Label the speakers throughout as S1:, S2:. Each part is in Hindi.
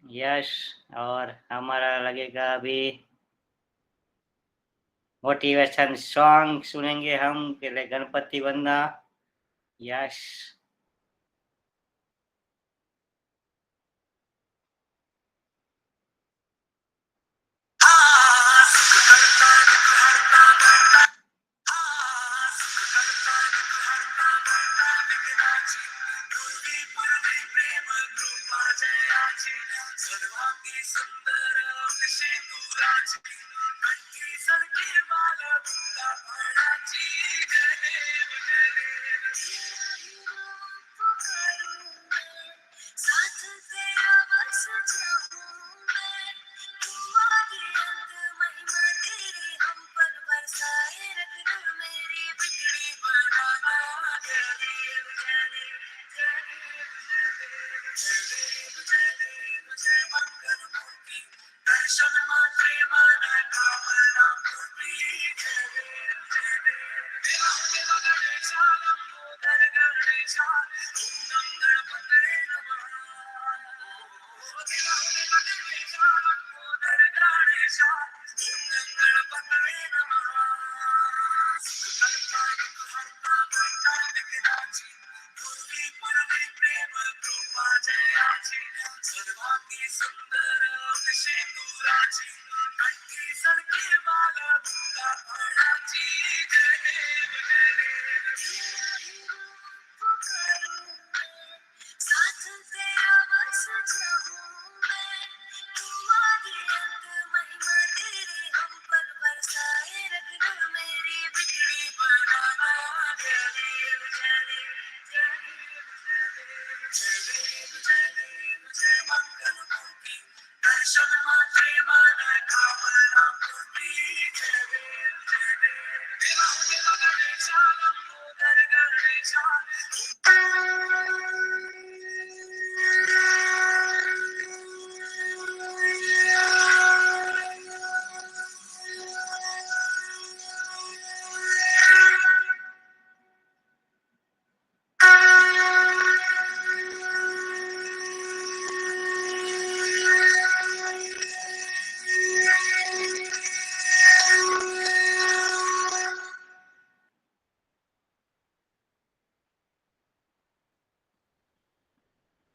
S1: यस, और हमारा लगेगा अभी मोटिवेशन सॉन्ग सुनेंगे हम, पहले गणपति वंदना। Yes,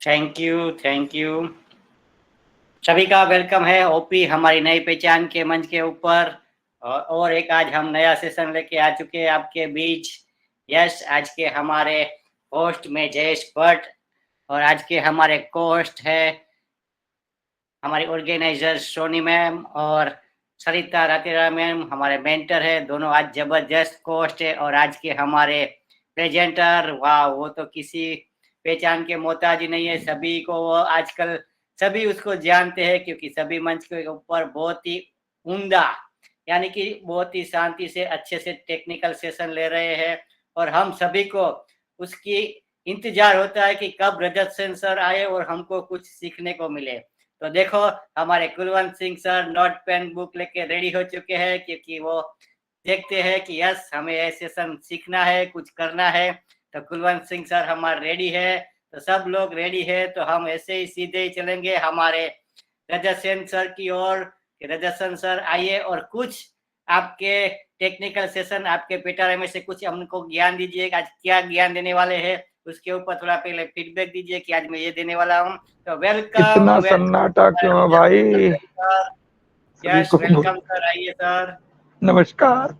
S1: thank you, thank you. सभी का वेलकम है ओपी हमारी नई पहचान के मंच के ऊपर। और एक आज हम नया सेशन लेके आ चुके हैं आपके बीच। यस, आज के हमारे होस्ट में जयेश भट्ट, और आज के हमारे को-होस्ट है हमारी ऑर्गेनाइजर सोनी मैम, और सरिता रातेरा मैम हमारे मेंटर है। दोनों आज जबरदस्त को-होस्ट है। और आज के हमारे प्रेजेंटर, वाह, वो तो किसी पहचान के मोहताज ही नहीं है। सभी को वो आजकल सभी उसको जानते हैं, क्योंकि सभी मंच के ऊपर बहुत ही उम्दा, यानी कि बहुत ही शांति से अच्छे से टेक्निकल सेशन ले रहे हैं। और हम सभी को उसकी इंतजार होता है कि कब रजत सेन सर आए और हमको कुछ सीखने को मिले। तो देखो, हमारे Kulwant Singh sir note pen book लेके रेडी हो चुके हैं, क्योंकि वो देखते हैं कि यस, हमें ये सेशन सीखना है, कुछ करना है। तो कुलवंत सिंह सर हमारे रेडी है, तो सब लोग रेडी है। तो हम ऐसे ही सीधे ही चलेंगे हमारे रजत सेन सर की ओर। रजत सेन सर आइए और कुछ आपके टेक्निकल सेशन, आपके पिटारे में से कुछ हमको ज्ञान दीजिए। आज क्या ज्ञान देने वाले हैं, उसके ऊपर थोड़ा पहले फीडबैक दीजिए कि आज मैं ये देने वाला हूँ। तो वेलकम।
S2: इतना सन्नाटा क्यों है भाई?
S1: यस, वेलकम सर, आइए सर।
S2: नमस्कार।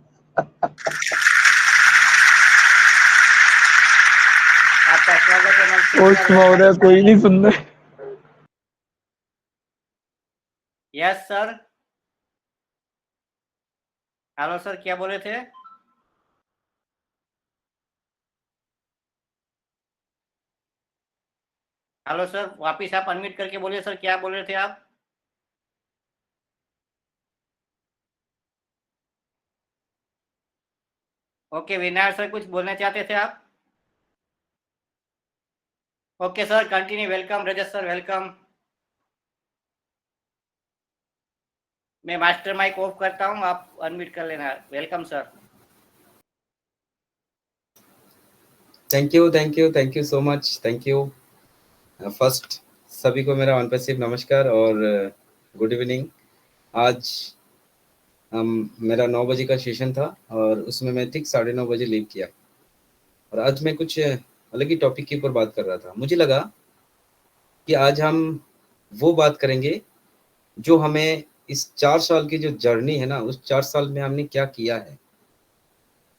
S1: आपका स्वागत है
S2: होस्ट महोदय, कोई नहीं सुन रहे।
S1: Yes sir. हेलो सर, क्या बोले थे? हेलो सर, वापिस आप अनम्यूट करके बोलिए सर, क्या बोल रहे थे आप? ओके, विनायक सर कुछ बोलना चाहते थे आप? Okay sir, continue. वेलकम रजत सर, वेलकम। मैं मास्टर माइक ऑफ करता हूँ, आप अनम्यूट कर लेना। Welcome sir.
S3: Thank you so much. Thank you. First, सभी को मेरा अनपेसिव नमस्कार और गुड इवनिंग। आज मेरा 9 बजे का सेशन था और उसमें मैं ठीक 9:30 बजे लीव किया और आज मैं कुछ अलग ही टॉपिक के ऊपर बात कर रहा था। मुझे लगा कि आज हम वो बात करेंगे जो हमें इस 4 साल की जो जर्नी है ना, उस 4 साल में हमने क्या किया है,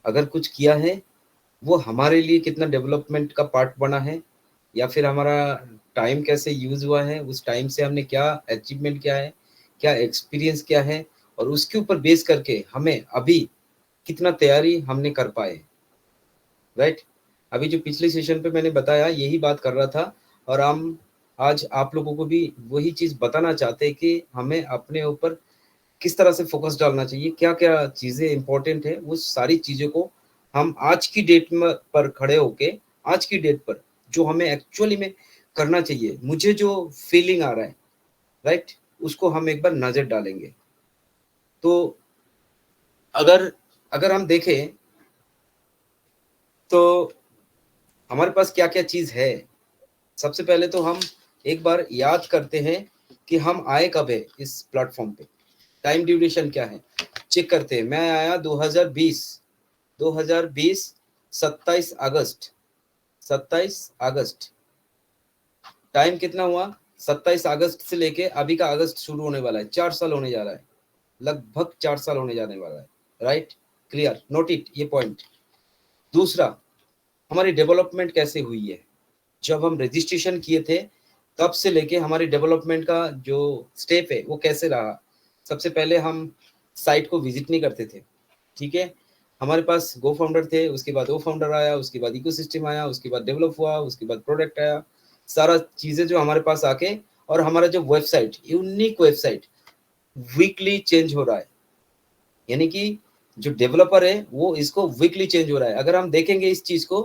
S3: अगर कुछ किया है वो हमारे लिए कितना डेवलपमेंट का पार्ट बना है, या फिर हमारा टाइम कैसे यूज हुआ है, उस टाइम से हमने क्या अचीवमेंट किया है, क्या एक्सपीरियंस किया है, और उसके ऊपर बेस करके हमें अभी कितना तैयारी हमने कर पाए। राइट, अभी जो पिछले सेशन पे मैंने बताया यही बात कर रहा था और हम आज आप लोगों को भी वही चीज बताना चाहते हैं कि हमें अपने ऊपर किस तरह से फोकस डालना चाहिए, क्या क्या चीजें इंपॉर्टेंट है, वो सारी चीजों को हम आज की डेट में पर खड़े होके, आज की डेट पर जो हमें एक्चुअली में करना चाहिए, मुझे जो फीलिंग आ रहा है, राइट, उसको हम एक बार नजर डालेंगे। तो अगर अगर हम देखें तो हमारे पास क्या क्या चीज है। सबसे पहले तो हम एक बार याद करते हैं कि हम आए कब है इस प्लेटफॉर्म पे, टाइम ड्यूरेशन क्या है, चेक करते हैं। मैं आया 2020 27 अगस्त 27 अगस्त। टाइम कितना हुआ, 27 अगस्त से लेके अभी का अगस्त शुरू होने वाला है, 4 साल होने जा रहा है, लगभग 4 साल होने जाने वाला है। राइट, क्लियर, नोट इट, ये पॉइंट। दूसरा, हमारी डेवलपमेंट कैसे हुई है। जब हम रजिस्ट्रेशन किए थे तब से लेके हमारी डेवलपमेंट का जो स्टेप है वो कैसे रहा। सबसे पहले हम साइट को विजिट नहीं करते थे, ठीक है, हमारे पास गो फाउंडर थे, उसके बाद वो फाउंडर आया, उसके बाद इकोसिस्टम आया, उसके बाद डेवलप हुआ, उसके बाद प्रोडक्ट आया, सारा चीजें जो हमारे पास आके, और हमारा जो website, unique website weekly change हो रहा है, यानी कि जो डेवलपर है वो इसको वीकली चेंज हो रहा है। अगर हम देखेंगे इस चीज को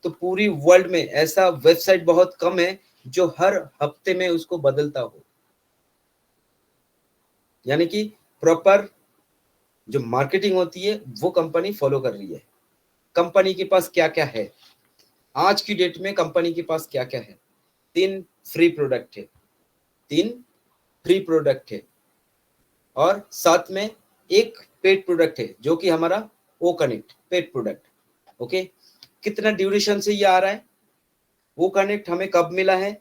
S3: तो पूरी वर्ल्ड में ऐसा वेबसाइट बहुत कम है जो हर हफ्ते में उसको बदलता हो, यानी कि प्रॉपर जो मार्केटिंग होती है वो कंपनी फॉलो कर रही है। कंपनी के पास क्या क्या है आज की डेट में, कंपनी के पास क्या क्या है, 3 फ्री प्रोडक्ट है, 3 फ्री प्रोडक्ट है, और साथ में एक पेड प्रोडक्ट है जो कि हमारा O connect paid product. Okay, कितना ड्यूरेशन से ये आ रहा है, वो कनेक्ट हमें कब मिला है,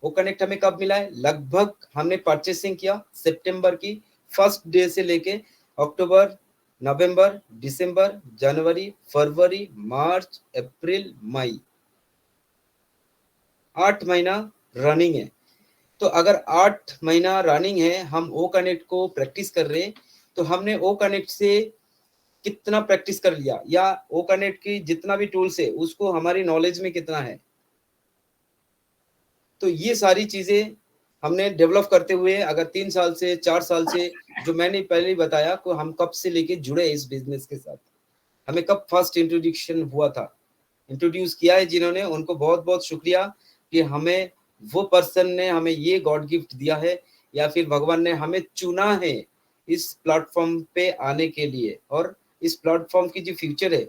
S3: वो कनेक्ट हमें कब मिला है, लगभग हमने परचेसिंग किया सितंबर की फर्स्ट डे से लेके अक्टूबर, नवंबर, दिसंबर, जनवरी, फरवरी, मार्च, अप्रैल, मई, 8 महीना रनिंग है। तो अगर 8 महीना रनिंग है, हम ओ कनेक्ट को प्रैक्टिस कर रहे हैं, तो हमने ओ कनेक्ट से कितना प्रैक्टिस कर लिया, या ओ कनेक्ट की जितना भी टूल्स है उसको हमारी नॉलेज में कितना है। तो ये सारी चीजें हमने डेवलप करते हुए, अगर 3 साल से 4 साल से, जो मैंने पहले ही बताया को हम कब से लेके जुड़े इस बिजनेस के साथ, हमें कब फर्स्ट इंट्रोडक्शन हुआ था, इंट्रोड्यूस किया है जिन्होंने, उनको बहुत बहुत शुक्रिया कि हमें वो पर्सन ने हमें ये गॉड गिफ्ट दिया है, या फिर भगवान ने हमें चुना है इस प्लेटफॉर्म पे आने के लिए। और इस प्लेटफॉर्म की जो फ्यूचर है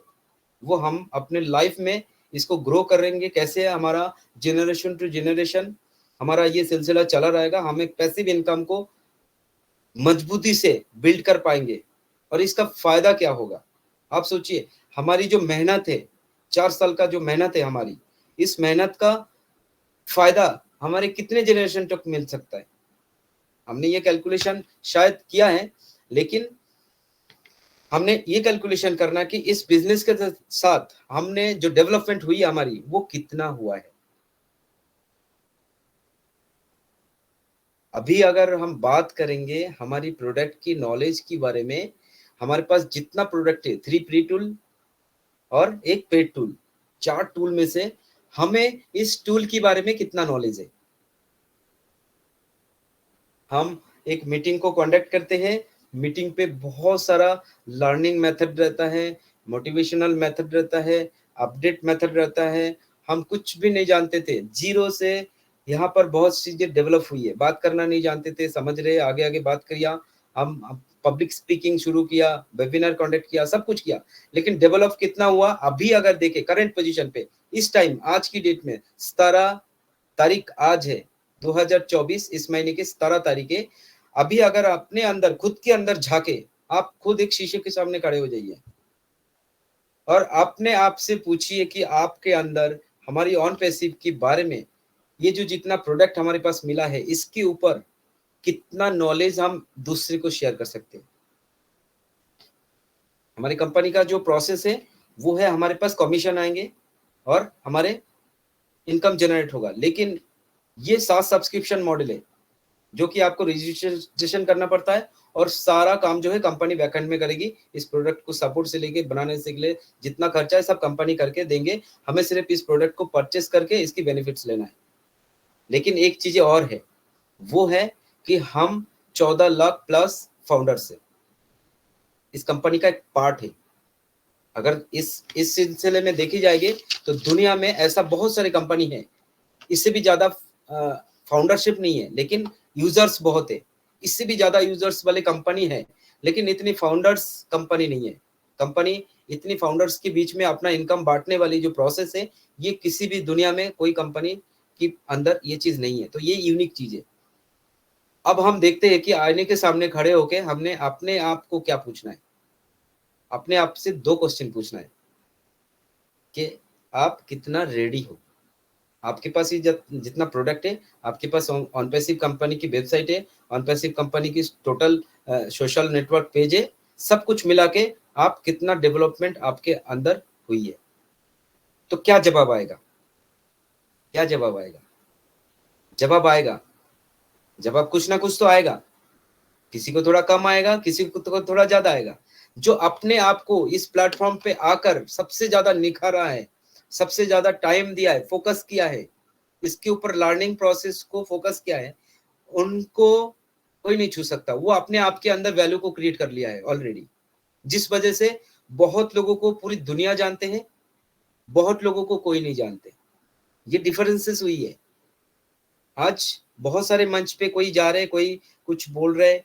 S3: वो हम अपने लाइफ में इसको ग्रो करेंगे, कैसे हमारा जनरेशन टू जनरेशन हमारा ये सिलसिला चला रहेगा, हम एक पैसिव इनकम को मजबूती से बिल्ड कर पाएंगे। और इसका फायदा क्या होगा, आप सोचिए, हमारी जो मेहनत है, 4 साल का जो मेहनत है हमारी, इस मेहनत का फायदा हमारे कितने जनरेशन तक मिल सकता है। हमने ये कैलकुलेशन शायद किया है, लेकिन हमने ये कैलकुलेशन करना कि इस बिजनेस के साथ हमने जो डेवलपमेंट हुई हमारी वो कितना हुआ है। अभी अगर हम बात करेंगे हमारी प्रोडक्ट की नॉलेज के बारे में, हमारे पास जितना प्रोडक्ट है, 3 फ्री टूल और एक पेड टूल, 4 टूल में से हमें इस टूल के बारे में कितना नॉलेज है। हम एक मीटिंग को कंडक्ट करते हैं, मीटिंग पे बहुत सारा लर्निंग मेथड रहता है, मोटिवेशनल मेथड रहता है, अपडेट मेथड रहता है। हम कुछ भी नहीं जानते थे, जीरो से यहाँ पर बहुत चीजें डेवलप हुई है। बात करना नहीं जानते थे, समझ रहे, आगे आगे बात किया, हम पब्लिक स्पीकिंग शुरू किया, वेबिनार कंडक्ट किया, सब कुछ किया, लेकिन डेवलप कितना हुआ। अभी अगर देखें करंट पोजीशन पे, इस टाइम आज की डेट में 17 तारीख आज है 2024 इस महीने की 17 तारीख है। अभी अगर अपने अंदर खुद के अंदर झांके, आप खुद एक शीशे के सामने खड़े हो जाइए और अपने आप से पूछिए कि आपके अंदर हमारी ऑन पैसिव के बारे में ये जो जितना प्रोडक्ट हमारे पास मिला है इसके ऊपर कितना नॉलेज हम दूसरे को शेयर कर सकते हैं। हमारी कंपनी का जो प्रोसेस है वो है, हमारे पास कमीशन आएंगे और हमारे इनकम जनरेट होगा, लेकिन ये 7 सब्सक्रिप्शन मॉडल है जो कि आपको रजिस्ट्रेशन करना पड़ता है और सारा काम जो है कंपनी बैकएंड में करेगी। इस प्रोडक्ट को सपोर्ट से लेके बनाने से लिए जितना खर्चा है सब कंपनी करके देंगे, हमें सिर्फ इस प्रोडक्ट को परचेस करके इसकी बेनिफिट्स लेना है। लेकिन एक चीज और है, वो है कि हम 14 लाख प्लस फाउंडर्स है, इस कंपनी का एक पार्ट है। अगर इस सिलसिले में देखी जाएगी तो दुनिया में ऐसा बहुत सारे कंपनी है, इससे भी ज्यादा फाउंडरशिप नहीं है लेकिन यूजर्स बहुत है, इससे भी ज्यादा यूजर्स वाले कंपनी है लेकिन इतनी फाउंडर्स कंपनी नहीं है। कंपनी इतनी फाउंडर्स के बीच में अपना इनकम बांटने वाली जो प्रोसेस है, ये किसी भी दुनिया में कोई कंपनी के अंदर ये चीज नहीं है, तो ये यूनिक चीज है। अब हम देखते हैं कि आईने के सामने खड़े होके हमने अपने आप को क्या पूछना है। अपने आप से 2 क्वेश्चन पूछना है कि आप कितना रेडी हो। आपके पास ये जितना प्रोडक्ट है, आपके पास ऑन पैसिव कंपनी की वेबसाइट है, ऑन पैसिव कंपनी की टोटल सोशल नेटवर्क पेज है, सब कुछ मिला के आप कितना डेवलपमेंट आपके अंदर हुई है। तो क्या जवाब आएगा? क्या जवाब आएगा? जवाब आएगा, जवाब कुछ ना कुछ तो आएगा। किसी को थोड़ा कम आएगा, किसी को थोड़ा ज्यादा आएगा। जो अपने आप को इस प्लेटफॉर्म पे आकर सबसे ज्यादा निखारा है, सबसे ज्यादा टाइम दिया है, फोकस किया है, इसके ऊपर लर्निंग प्रोसेस को फोकस किया है, उनको कोई नहीं छू सकता। वो अपने आप के अंदर वैल्यू को क्रिएट कर लिया है ऑलरेडी, जिस वजह से बहुत लोगों को पूरी दुनिया जानते हैं, बहुत लोगों को कोई नहीं जानते। ये डिफरेंसेस हुई है। आज बहुत सारे मंच पे कोई जा रहे, कोई कुछ बोल रहे,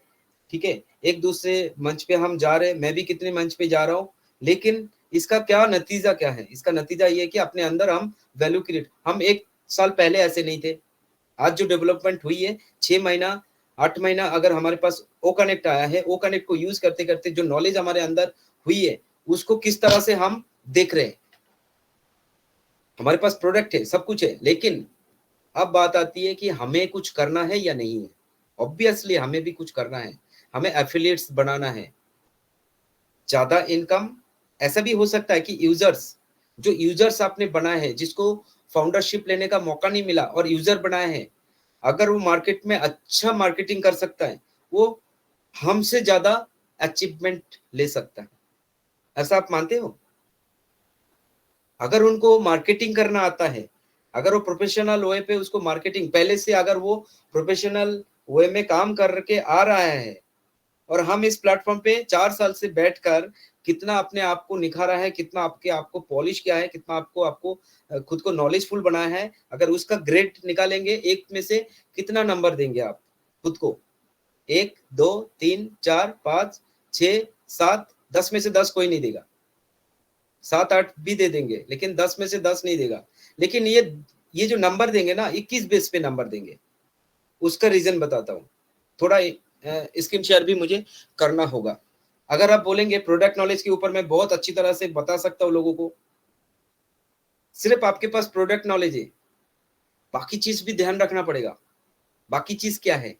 S3: ठीक है, एक दूसरे मंच पे हम जा रहे, मैं भी कितने मंच पे जा रहा हूँ, लेकिन इसका क्या नतीजा क्या है? इसका नतीजा ये है कि अपने अंदर हम वैल्यू क्रिएट, हम 1 साल पहले ऐसे नहीं थे। आज जो डेवलपमेंट हुई है, 6 महीना 8 महीना अगर हमारे पास ओ कनेक्ट आया है, ओ कनेक्ट को यूज करते करते जो नॉलेज हमारे अंदर हुई है उसको किस तरह से हम देख रहे हैं। हमारे पास प्रोडक्ट है, सब कुछ है, लेकिन अब बात आती है कि हमें कुछ करना है या नहीं है। ऑब्वियसली हमें भी कुछ करना है, हमें एफिलिएट्स बनाना है, ज्यादा इनकम। ऐसा भी हो सकता है कि यूजर्स आपने बनाए हैं, जिसको फाउंडरशिप लेने का मौका नहीं मिला और यूजर बनाए हैं, अगर वो मार्केट में अच्छा मार्केटिंग कर सकता है, वो हमसे ज्यादा अचीवमेंट ले सकता है। ऐसा आप मानते हो? अगर उनको मार्केटिंग करना आता है, अगर वो प्रोफेशनल वे पे उसको मार्केटिंग पहले से, अगर वो प्रोफेशनल वे में काम करके आ रहा है और हम इस प्लेटफॉर्म पे 4 साल से बैठकर कितना अपने आप को निखारा है, कितना आपके आप को पॉलिश किया है, कितना आपको खुद को नॉलेजफुल बनाया है, अगर उसका ग्रेड निकालेंगे, 1 में से कितना नंबर देंगे आप खुद को? 1 2 3 4 5 6 7 10 में से 10 कोई नहीं देगा, 7 8 भी दे देंगे, लेकिन 10 में से 10 नहीं देगा। लेकिन ये जो नंबर देंगे ना, 21 बेस पे नंबर देंगे। उसका रीजन बताता हूँ, थोड़ा स्क्रीन शेयर भी मुझे करना होगा। अगर आप बोलेंगे प्रोडक्ट नॉलेज के ऊपर मैं बहुत अच्छी तरह से बता सकता हूँ लोगों को, सिर्फ आपके पास प्रोडक्ट नॉलेज है, बाकी चीज भी ध्यान रखना पड़ेगा। बाकी चीज क्या है?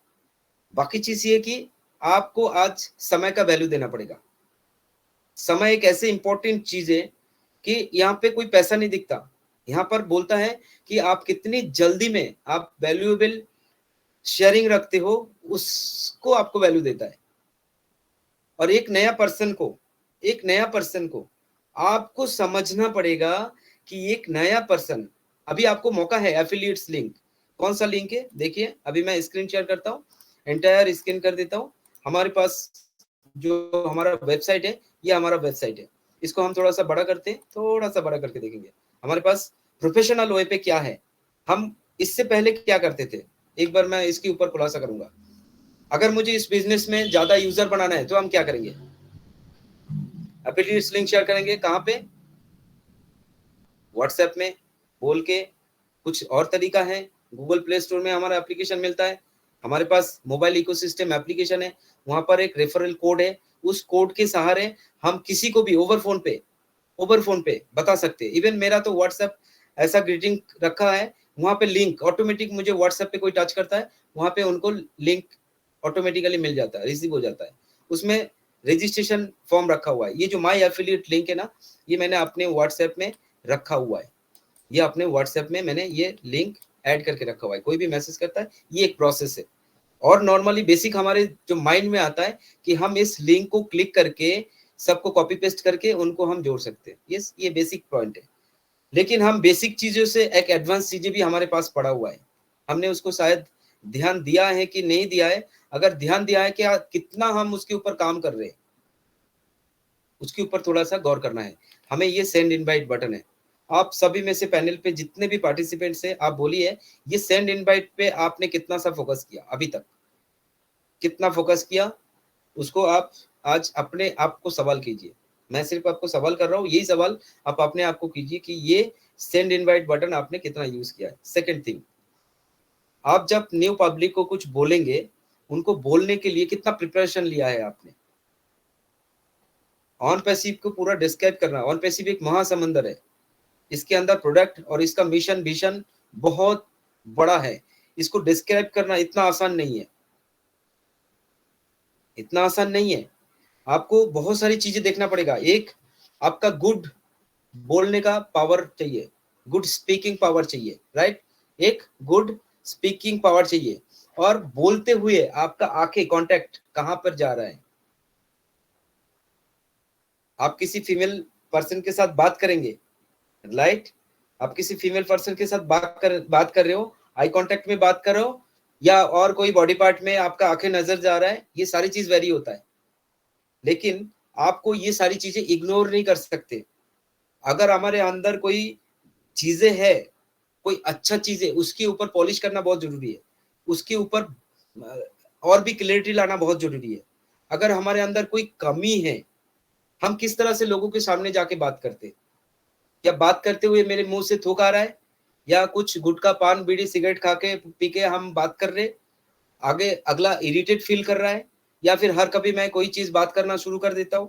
S3: बाकी चीज ये कि आपको आज समय का वैल्यू देना पड़ेगा। समय एक ऐसे इंपॉर्टेंट चीज है कि यहाँ पे कोई पैसा नहीं दिखता, यहाँ पर बोलता है कि आप कितनी जल्दी में आप वैल्यूएबल शेयरिंग रखते हो, उसको आपको वैल्यू देता है। और एक नया पर्सन को आपको समझना पड़ेगा कि एक नया पर्सन, अभी आपको मौका है एफिलिएट्स लिंक। कौन सा लिंक है? देखिए, अभी मैं स्क्रीन शेयर करता हूँ, एंटायर स्क्रीन कर देता हूँ। हमारे पास जो हमारा वेबसाइट है, ये हमारा वेबसाइट है, इसको हम थोड़ा सा बड़ा करते हैं, थोड़ा सा बड़ा करके देखेंगे हमारे पास प्रोफेशनल वे पे क्या है। हम इससे पहले क्या करते थे, एक बार मैं इसके ऊपर खुलासा करूंगा। अगर मुझे इस बिजनेस में ज्यादा यूजर बनाना है तो हम क्या करेंगे? एफिलिएट्स लिंक शेयर करेंगे। कहाँ पे? व्हाट्सएप में बोल के कुछ और तरीका है, गूगल प्ले स्टोर में हमारा एप्लीकेशन मिलता है, हमारे पास मोबाइल इकोसिस्टम एप्लीकेशन है, वहां पर एक रेफरल कोड है, उस कोड के सहारे हम किसी को भी ओवर फोन पे बता सकते हैं। इवन मेरा तो व्हाट्सएप ऐसा ग्रीटिंग रखा है, वहां पे लिंक ऑटोमेटिक, मुझे व्हाट्सएप पे कोई टच करता है वहां पे उनको लिंक ऑटोमेटिकली मिल जाता है, रिसीव हो जाता है। उसमें रजिस्ट्रेशन फॉर्म रखा हुआ है। ये जो माई एफिलिएट लिंक है ना, ये मैंने अपने व्हाट्सएप में रखा हुआ है, ये अपने व्हाट्सएप में मैंने ये लिंक ऐड करके रखा हुआ है। कोई भी मैसेज करता है, ये एक प्रोसेस है। और नॉर्मली बेसिक हमारे जो माइंड में आता है कि हम इस लिंक को क्लिक करके सबको कॉपी पेस्ट करके उनको हम जोड़ सकते हैं। ये बेसिक पॉइंट है। लेकिन हम बेसिक चीजों से एक एडवांस चीजें भी हमारे पास पड़ा हुआ है, हमने उसको शायद ध्यान दिया है कि नहीं दिया है। अगर ध्यान दिया है, क्या कितना हम उसके ऊपर काम कर रहे हैं, उसके ऊपर थोड़ा सा गौर करना है हमें। ये सेंड इनवाइट बटन है। आप सभी में से पैनल पे जितने भी पार्टिसिपेंट्स हैं, आप बोलिए ये सेंड इनवाइट पे आपने कितना सा फोकस किया, अभी तक कितना फोकस किया, उसको आप आज अपने आप को सवाल कीजिए। मैं सिर्फ आपको सवाल कर रहा हूँ, यही सवाल आप अपने आप को कीजिए कि ये सेंड इनवाइट बटन आपने कितना यूज किया है। सेकंड थिंग, आप जब न्यू पब्लिक को कुछ बोलेंगे, उनको बोलने के लिए कितना प्रिपरेशन लिया है आपने। ऑन पैसिव को पूरा डिस्क्राइब करना, ऑन पैसिव एक महासमुंदर है, इसके अंदर प्रोडक्ट और इसका मिशन विजन बहुत बड़ा है। इसको डिस्क्राइब करना इतना आसान नहीं है, इतना आसान नहीं है। आपको बहुत सारी चीजें देखना पड़ेगा। एक, आपका गुड बोलने का पावर चाहिए, गुड स्पीकिंग पावर चाहिए, राइट। एक गुड स्पीकिंग पावर चाहिए। और बोलते हुए आपका आंखें कांटेक्ट कहां पर जा रहा है। आप किसी फीमेल पर्सन के साथ बात करेंगे, राइट, आप किसी फीमेल पर्सन के साथ बात कर रहे हो, आई कांटेक्ट में बात कर रहे हो, या और कोई बॉडी पार्ट में आपका आंखें नजर जा रहा है, ये सारी चीज वेरी होता है। लेकिन आपको ये सारी चीजें इग्नोर नहीं कर सकते। अगर हमारे अंदर कोई चीजें है, कोई अच्छा चीज है, उसके ऊपर पॉलिश करना बहुत जरूरी है, उसके ऊपर और भी क्लैरिटी लाना बहुत जरूरी है। अगर हमारे अंदर कोई कमी है, हम किस तरह से लोगों के सामने जाके बात करते, या बात करते हुए मेरे मुंह से थूक आ रहा है, या कुछ गुटखा पान बीड़ी सिगरेट खा के पी के हम बात कर रहे, आगे अगला इरिटेट फील कर रहा है, या फिर हर कभी मैं कोई चीज बात करना शुरू कर देता हूं।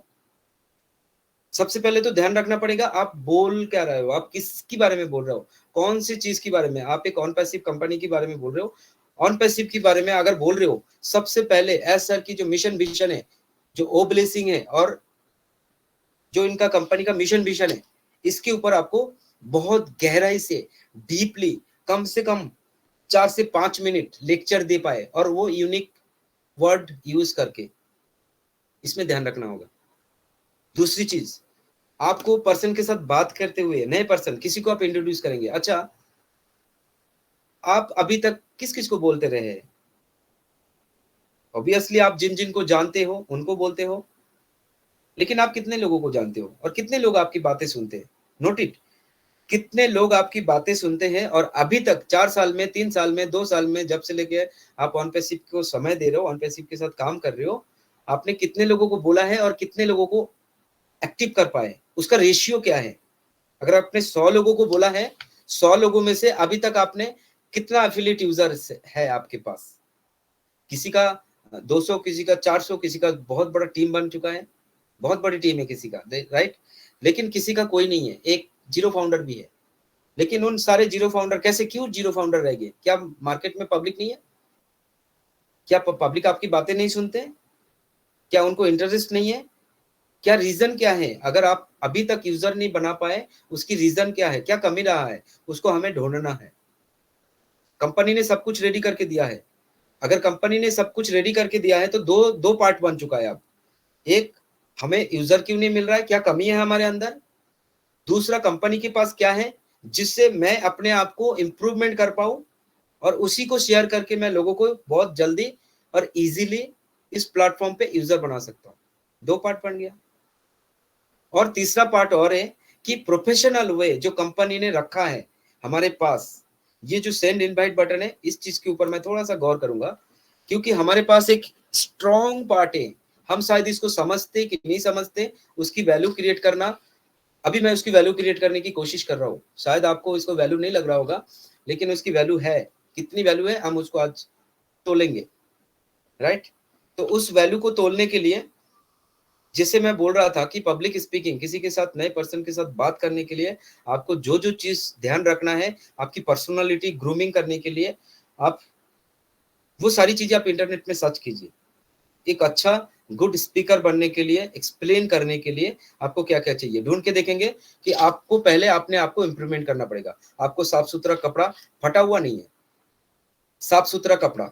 S3: सबसे पहले तो ध्यान रखना पड़ेगा आप बोल क्या रहे हो, आप किसके बारे में बोल रहे हो, कौन सी चीज के बारे में। आप एक ऑन पैसिव कंपनी के बारे में बोल रहे हो, ऑन पैसिव के बारे में अगर बोल रहे हो, सबसे पहले एस सर की जो मिशन विजन है, जो ओ ब्लेसिंग है, और जो इनका कंपनी का मिशन विजन है, इसके ऊपर आपको बहुत गहराई से डीपली कम से कम 4 से 5 मिनट लेक्चर दे पाए, और वो यूनिक वर्ड यूज करके, इसमें ध्यान रखना होगा। दूसरी चीज, आपको पर्सन के साथ बात करते हुए, नए पर्सन किसी को आप इंट्रोड्यूस करेंगे, अच्छा आप अभी तक किस किस को बोलते रहे हैं। ऑब्वियसली आप जिन जिन को जानते हो उनको बोलते हो, लेकिन आप कितने लोगों को जानते हो और कितने लोग आपकी बातें सुनते हैं। नोट इट, कितने लोग आपकी बातें सुनते हैं, और अभी तक 4 साल में, 3 साल में, 2 साल में, जब से लेके आप ऑन पैसिव को समय दे रहे हो, ऑन पैसिव के साथ काम कर रहे हो, आपने कितने लोगों को बोला है और कितने लोगों को एक्टिव कर पाए, उसका रेशियो क्या है। अगर आपने 100 लोगों को बोला है, 100 लोगों में से अभी तक आपने कितना एफिलिएट यूजर है आपके पास। किसी का 200, किसी का 400, किसी का बहुत बड़ा टीम बन चुका है, बहुत बड़ी टीम है किसी का, राइट। लेकिन किसी का कोई नहीं है, एक जीरो फाउंडर भी है। लेकिन उन सारे जीरो फाउंडर कैसे, क्यों जीरो फाउंडर रह गए? क्या मार्केट में पब्लिक नहीं है? क्या पब्लिक आपकी बातें नहीं सुनते? क्या उनको इंटरेस्ट नहीं है? क्या रीजन क्या है? अगर आप अभी तक यूजर नहीं बना पाए, उसकी रीजन क्या है, क्या कमी रहा है, उसको हमें ढूंढना है। कंपनी ने सब कुछ रेडी करके दिया है। अगर कंपनी ने सब कुछ रेडी करके दिया है तो दो पार्ट बन चुका है अब। एक, हमें यूजर क्यों नहीं मिल रहा है, क्या कमी है हमारे अंदर। दूसरा, कंपनी के पास क्या है जिससे मैं अपने आप को इंप्रूवमेंट कर पाऊं, और उसी को शेयर करके मैं लोगों को बहुत जल्दी और इजीली इस प्लेटफॉर्म पे यूजर बना सकता हूं। 2 पार्ट बन गया। और तीसरा पार्ट और है कि प्रोफेशनल वे जो कंपनी ने रखा है हमारे पास, ये जो सेंड इनवाइट बटन है, इस चीज के ऊपर मैं थोड़ा सा गौर करूंगा, क्योंकि हमारे पास एक स्ट्रॉन्ग पार्ट है। हम शायद इसको समझते कि नहीं समझते, उसकी वैल्यू क्रिएट करना, अभी मैं उसकी वैल्यू क्रिएट करने की कोशिश कर रहा हूँ। शायद आपको इसको वैल्यू नहीं लग रहा होगा, लेकिन उसकी वैल्यू है। कितनी वैल्यू है हम उसको आज तोलेंगे, राइट। तो उस वैल्यू को तोलने के लिए, जैसे मैं बोल रहा था कि पब्लिक स्पीकिंग, किसी के साथ, नए पर्सन के साथ बात करने के लिए आपको जो जो चीज ध्यान रखना है, आपकी पर्सनालिटी ग्रूमिंग करने के लिए आप वो सारी चीजें आप इंटरनेट में सर्च कीजिए। एक अच्छा गुड स्पीकर बनने के लिए, एक्सप्लेन करने के लिए आपको क्या क्या चाहिए ढूंढ के देखेंगे कि आपको पहले अपने आप को इम्प्रूवमेंट करना पड़ेगा। आपको साफ सुथरा कपड़ा, फटा हुआ नहीं है, साफ सुथरा कपड़ा,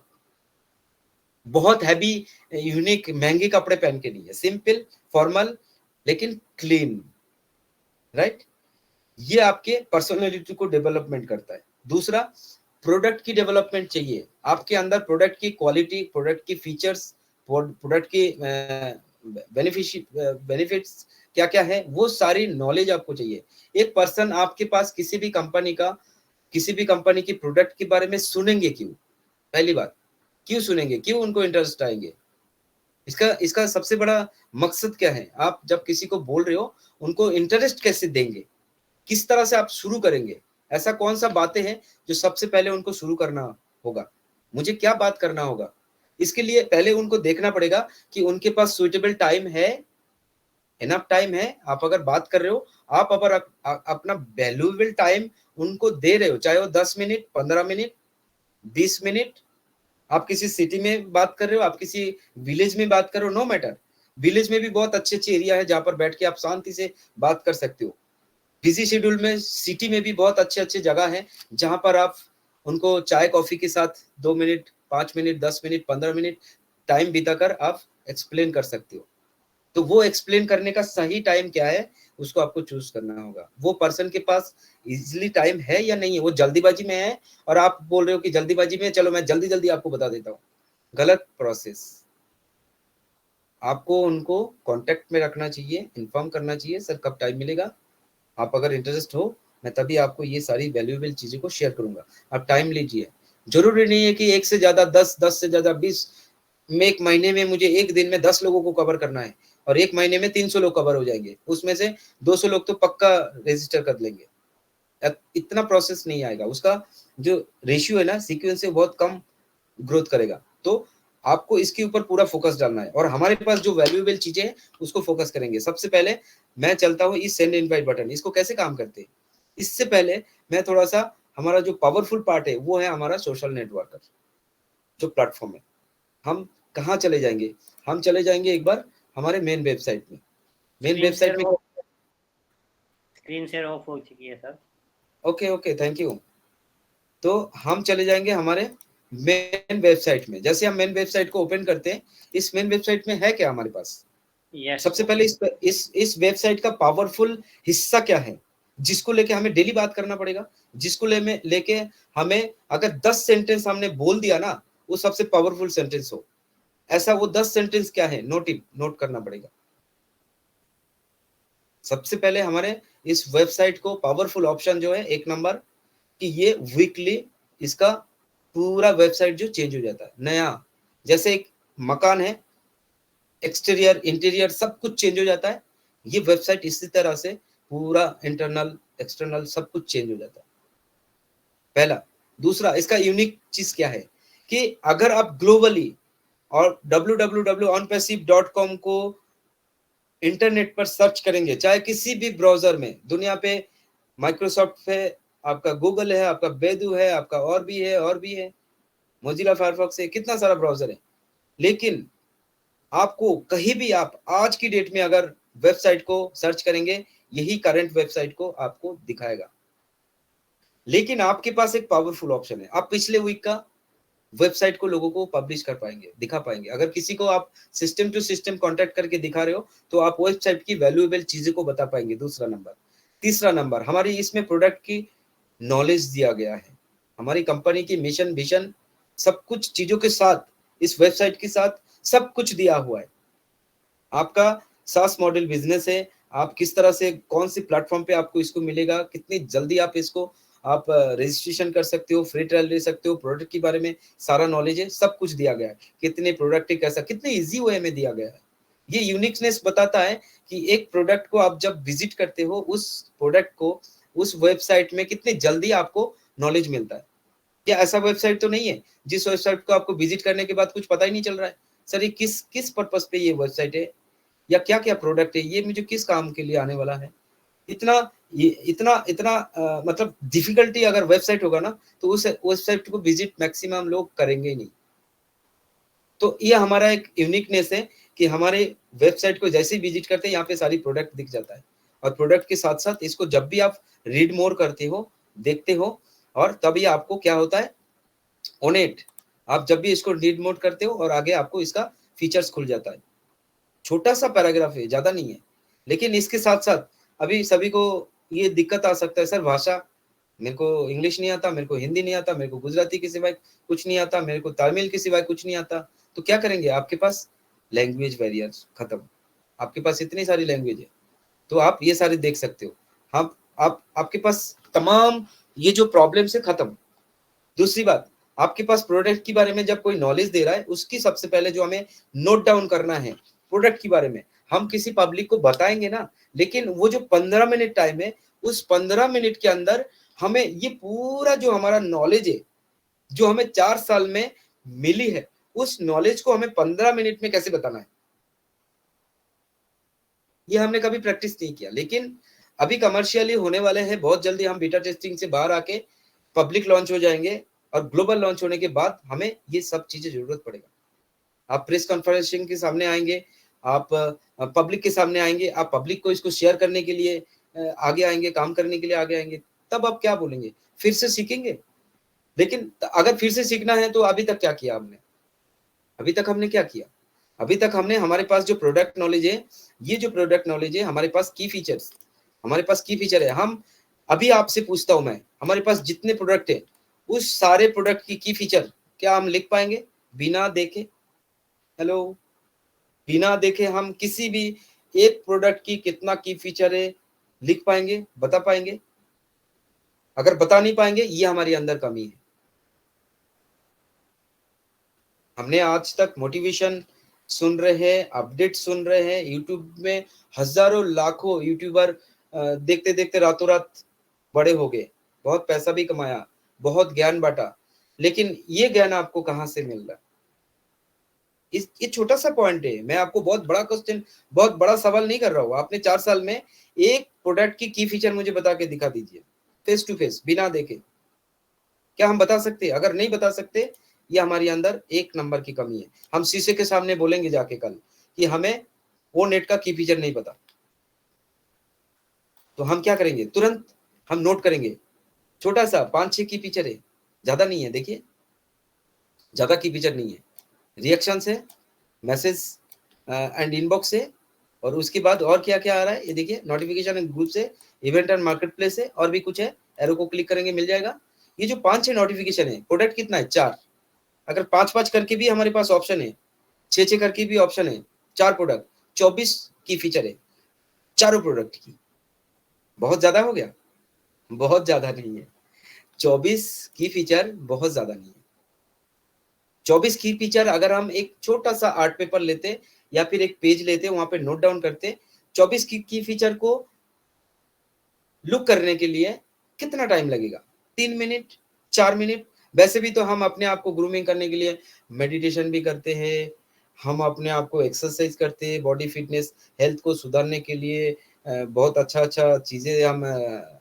S3: बहुत हैवी यूनिक महंगे कपड़े पहन के नहीं है, सिंपल फॉर्मल लेकिन क्लीन, राइट। ये आपके पर्सनालिटी को डेवलपमेंट करता है। दूसरा, प्रोडक्ट की डेवलपमेंट चाहिए, आपके अंदर प्रोडक्ट की क्वालिटी, प्रोडक्ट की फीचर्स, प्रोडक्ट की बेनिफिट्स क्या क्या है, वो सारी नॉलेज आपको चाहिए। एक पर्सन आपके पास किसी भी कंपनी की प्रोडक्ट के बारे में सुनेंगे क्यों? पहली बात, क्यों सुनेंगे, क्यों उनको इंटरेस्ट आएंगे? इसका सबसे बड़ा मकसद क्या है? आप जब किसी को बोल रहे हो, उनको इंटरेस्ट कैसे देंगे, किस तरह से आप शुरू करेंगे, ऐसा कौन सा बातें हैं जो सबसे पहले उनको शुरू करना होगा, मुझे क्या बात करना होगा। इसके लिए पहले उनको देखना पड़ेगा कि उनके पास सुइटेबल टाइम है, इनफ टाइम है। आप अगर बात कर रहे हो, आप अगर अपना वैल्यूएबल टाइम उनको दे रहे हो, चाहे वो 10 मिनट, 15 मिनट, 20 मिनट, आप किसी सिटी में बात कर रहे हो, आप किसी विलेज में बात कर रहे हो, नो मैटर। विलेज में भी बहुत अच्छे अच्छे एरिया है जहां पर बैठ के आप शांति से बात कर सकते हो। बिजी शेड्यूल में सिटी में भी बहुत अच्छे अच्छे जगह है जहां पर आप उनको चाय कॉफी के साथ 2 minute, 5 minute, 10 minute, 15 minute time बिताकर आप एक्सप्लेन कर सकते हो। तो वो एक्सप्लेन करने का सही टाइम क्या है, उसको आपको चूज करना होगा। वो पर्सन के पास इजिली टाइम है या नहीं है, वो जल्दीबाजी में है और आप बोल रहे हो कि जल्दीबाजी में, चलो मैं जल्दी जल्दी आपको बता देता हूँ, गलत प्रोसेस। आपको उनको कांटेक्ट में रखना चाहिए, इन्फॉर्म करना चाहिए, सर कब टाइम मिलेगा, आप अगर इंटरेस्ट हो मैं तभी आपको ये सारी वैल्यूएबल चीजें को शेयर करूंगा, आप टाइम लीजिए। जरूरी नहीं है कि 1 से ज्यादा 10, 10 से ज्यादा 20 में, एक महीने में मुझे एक दिन में 10 लोगों को कवर करना है और एक महीने में 300 लोग कवर हो जाएंगे, उसमें से 200 लोग तो पक्का रजिस्टर कर लेंगे। इतना प्रोसेस नहीं आएगा, उसका जो रेशियो है ना, सीक्वेंस से बहुत कम ग्रोथ करेगा। तो आपको इसके ऊपर पूरा फोकस डालना है और हमारे पास जो वैल्यूएबल चीजें हैं उसको फोकस करेंगे। सबसे पहले मैं चलता हूँ इस सेंड इनवाइट बटन, इसको कैसे काम करते हैं। इससे पहले मैं थोड़ा सा, हमारा जो पावरफुल पार्ट है वो है हमारा सोशल नेटवर्कर जो प्लेटफॉर्म है। हम कहाँ चले जाएंगे, हम चले जाएंगे एक बार हमारे मेन वेबसाइट में। मेन वेबसाइट में
S1: स्क्रीन शेयर ऑफ हो चुकी है सर।
S3: Okay thank you. तो हम चले जाएंगे हमारे मेन वेबसाइट में। जैसे हम मेन वेबसाइट को ओपन करते हैं, इस मेन वेबसाइट में है क्या हमारे पास? सबसे पहले इस वेबसाइट का पावरफुल हिस्सा क्या है, जिसको लेके हमें डेली बात करना पड़ेगा, जिसको लेके हमें अगर 10 सेंटेंस हमने बोल दिया ना, वो सबसे पावरफुल सेंटेंस हो, ऐसा वो 10 सेंटेंस क्या है, नोट करना पड़ेगा। सबसे पहले हमारे इस वेबसाइट को पावरफुल ऑप्शन जो है, एक नंबर, कि ये वीकली इसका पूरा वेबसाइट जो चेंज हो जाता है, नया, जैसे एक मकान है, एक्सटीरियर इंटीरियर सब कुछ चेंज हो जाता है, ये वेबसाइट इसी तरह से पूरा इंटरनल एक्सटर्नल सब कुछ चेंज हो जाता है, पहला। दूसरा, इसका यूनिक चीज क्या है कि अगर आप ग्लोबली और www.onpassive.com को इंटरनेट पर सर्च करेंगे, चाहे किसी भी ब्राउजर में, दुनिया पे माइक्रोसॉफ्ट है, आपका गूगल है, आपका बेदू है, आपका और भी है, मोजिला फायरफॉक्स है, कितना सारा ब्राउजर है, लेकिन आपको कहीं भी आप आज की डेट में अगर वेबसाइट को सर्च करेंगे, यही करंट वेबसाइट को आपको दिखाएगा। लेकिन आपके पास एक पावरफुल ऑप्शन है, आप पिछले वीक का वेबसाइट को लोगों को पब्लिश कर पाएंगे, दिखा पाएंगे। अगर किसी को आप सिस्टम टू सिस्टम कॉन्टेक्ट करके दिखा रहे हो, तो आप वेबसाइट की वैल्यूएबल चीजें को बता पाएंगे, दूसरा नंबर। तीसरा नंबर, हमारी इसमें प्रोडक्ट की नॉलेज दिया गया है, हमारी कंपनी की मिशन विजन सब कुछ चीजों के साथ, इस वेबसाइट के साथ सब कुछ दिया हुआ है। आपका सास मॉडल बिजनेस है, आप किस तरह से, कौन सी प्लेटफॉर्म पे आपको इसको मिलेगा, कितनी जल्दी आप इसको आप रजिस्ट्रेशन कर सकते हो, फ्री ट्रायल ले सकते हो, प्रोडक्ट के बारे में सारा नॉलेज है, सब कुछ दिया गया है, कितने प्रोडक्ट कैसा, कितने इजी वे में दिया गया है। ये यूनिकनेस बताता है कि एक प्रोडक्ट को आप जब विजिट करते हो, उस प्रोडक्ट को उस वेबसाइट में कितनी जल्दी आपको नॉलेज मिलता है, क्या ऐसा वेबसाइट तो नहीं है जिस वेबसाइट को आपको विजिट करने के बाद कुछ पता ही नहीं चल रहा है सर ये किस किस पर्पस पे ये वेबसाइट है या क्या क्या प्रोडक्ट है, ये मुझे किस काम के लिए आने वाला है। इतना मतलब डिफिकल्टी अगर वेबसाइट होगा ना तो उस वेबसाइट को विजिट मैक्सिमम लोग करेंगे ही नहीं। तो ये हमारा एक यूनिकनेस है कि हमारे वेबसाइट को जैसे ही विजिट करते हैं यहाँ पे सारी प्रोडक्ट दिख जाता है, और प्रोडक्ट के साथ साथ इसको जब भी आप रीड मोर करते हो, देखते हो, और तभी आपको क्या होता है ऑन इट, आप जब भी इसको रीड मोर करते हो और आगे आपको इसका फीचर्स खुल जाता है। छोटा सा पैराग्राफ है, ज्यादा नहीं है, लेकिन इसके साथ साथ अभी सभी को ये दिक्कत आ सकता है सर भाषा, मेरे को इंग्लिश नहीं आता, मेरे को हिंदी नहीं आता, मेरे को गुजराती के सिवाय कुछ नहीं आता, मेरे को तमिल के सिवाय कुछ नहीं आता। तो क्या करेंगे, आपके पास लैंग्वेज बैरियर खत्म, आपके पास इतनी सारी लैंग्वेज है तो आप ये सारे देख सकते हो। आप आपके पास तमाम ये जो प्रॉब्लम से खत्म। दूसरी बात, आपके पास प्रोडक्ट के बारे में जब कोई नॉलेज दे रहा है उसकी सबसे पहले जो हमें नोट डाउन करना है प्रोडक्ट के बारे में, हम किसी पब्लिक को बताएंगे ना, लेकिन वो जो 15 मिनट टाइम है उस 15 मिनट के अंदर हमें ये पूरा जो हमारा नॉलेज है जो हमें 4 साल में मिली है उस नॉलेज को हमें 15 मिनट में कैसे बताना है, ये हमने कभी प्रैक्टिस नहीं किया। लेकिन अभी कमर्शियली होने वाले हैं, बहुत जल्दी हम बीटा टेस्टिंग से बाहर आके पब्लिक लॉन्च हो जाएंगे और ग्लोबल लॉन्च होने के बाद हमें ये सब चीजें जरूरत पड़ेगा। आप प्रेस कॉन्फ्रेंसिंग के सामने आएंगे, आप पब्लिक के सामने आएंगे, आप पब्लिक को इसको शेयर करने के लिए आगे आएंगे, काम करने के लिए आगे आएंगे, तब आप क्या बोलेंगे, फिर से सीखेंगे। लेकिन अगर फिर से सीखना है तो अभी तक क्या किया हमने, अभी तक हमने क्या किया, अभी तक हमने हमारे पास जो प्रोडक्ट नॉलेज है, ये जो प्रोडक्ट नॉलेज है हमारे पास की फीचर्स, हमारे पास की फीचर है। हम अभी आपसे पूछता हूं मैं, हमारे पास जितने प्रोडक्ट है उस सारे प्रोडक्ट की फीचर क्या हम लिख पाएंगे बिना देखे? हेलो, बिना देखे हम किसी भी एक प्रोडक्ट की कितना की फीचर है लिख पाएंगे, बता पाएंगे? अगर बता नहीं पाएंगे ये हमारे अंदर कमी है। हमने आज तक मोटिवेशन सुन रहे हैं, अपडेट सुन रहे हैं, यूट्यूब में हजारों लाखों यूट्यूबर देखते देखते रातों रात बड़े हो गए, बहुत पैसा भी कमाया, बहुत ज्ञान बांटा, लेकिन ये ज्ञान आपको कहां से मिल रहा है? ये छोटा सा पॉइंट है, मैं आपको बहुत बड़ा क्वेश्चन, बहुत बड़ा सवाल नहीं कर रहा हूँ। आपने 4 साल में एक प्रोडक्ट की फीचर मुझे बता के दिखा दीजिए फेस टू फेस बिना देखे, क्या हम बता सकते? अगर नहीं बता सकते, ये हमारे अंदर एक नंबर की कमी है। हम शीशे के सामने बोलेंगे जाके कल कि हमें वो नेट का की फीचर नहीं पता, तो हम क्या करेंगे, तुरंत हम नोट करेंगे, छोटा सा 5-6 की फीचर है, ज्यादा नहीं है, देखिए ज्यादा की फीचर नहीं है। रिएक्शन से, मैसेज एंड इनबॉक्स से, और उसके बाद और क्या क्या आ रहा है ये देखिए, नोटिफिकेशन एंड ग्रुप से, इवेंट एंड मार्केट प्लेस से, और भी कुछ है, एरो को क्लिक करेंगे मिल जाएगा। ये जो 5-6 नोटिफिकेशन है, प्रोडक्ट कितना है 4, अगर 5-5 करके भी हमारे पास ऑप्शन है, 6-6 करके भी ऑप्शन है, 4 प्रोडक्ट, 24 की फीचर है चारों प्रोडक्ट की। बहुत ज्यादा हो गया? बहुत ज्यादा नहीं है, 24 की फीचर बहुत ज्यादा नहीं है। 24 की फीचर अगर हम एक छोटा सा आर्ट पेपर लेते या फिर एक पेज लेते, वहां पे नोट डाउन करते, 24 की फीचर को लुक करने के लिए कितना टाइम लगेगा? 3 मिनट, 4 मिनट। वैसे भी तो हम अपने आप को ग्रूमिंग करने के लिए मेडिटेशन भी करते हैं, हम अपने आप को एक्सरसाइज करते हैं, बॉडी फिटनेस हेल्थ को सुधारने के लिए बहुत अच्छा चीजें हम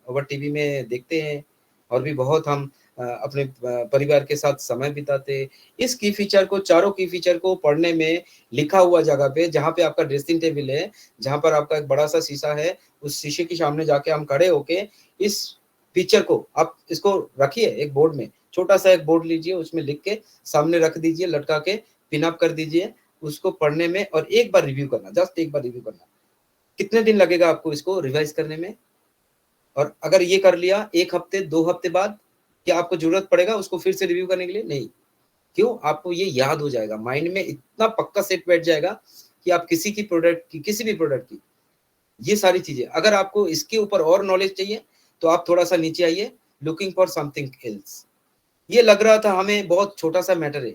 S3: ओवर टीवी में देखते हैं, और भी बहुत हम अपने परिवार के साथ समय बिताते हैं। इस की फीचर को, चारों की फीचर को पढ़ने में लिखा हुआ जगह पे, जहाँ पे आपका ड्रेसिंग टेबल है, जहाँ पर आपका एक बड़ा सा शीशा है, उस शीशे के सामने जाके हम खड़े होके इस फीचर को आप इसको रखिए एक बोर्ड में, छोटा सा एक बोर्ड लीजिए, उसमें लिख के सामने रख दीजिए, लटका के पिन अप कर दीजिए, उसको पढ़ने में और एक बार रिव्यू करना, जस्ट एक बार रिव्यू करना। कितने दिन लगेगा आपको इसको रिवाइज करने में? और अगर ये कर लिया 1 हफ्ते 2 हफ्ते बाद, क्या आपको जरूरत पड़ेगा उसको फिर से रिव्यू करने के लिए? नहीं। क्यों? आपको ये याद हो जाएगा, माइंड में इतना पक्का सेट बैठ जाएगा कि आप किसी की प्रोडक्ट की, किसी भी प्रोडक्ट की ये सारी चीजें, अगर आपको इसके ऊपर और नॉलेज चाहिए तो आप थोड़ा सा नीचे आइए, लुकिंग फॉर समथिंग एल्स। ये लग रहा था हमें बहुत छोटा सा मैटर है,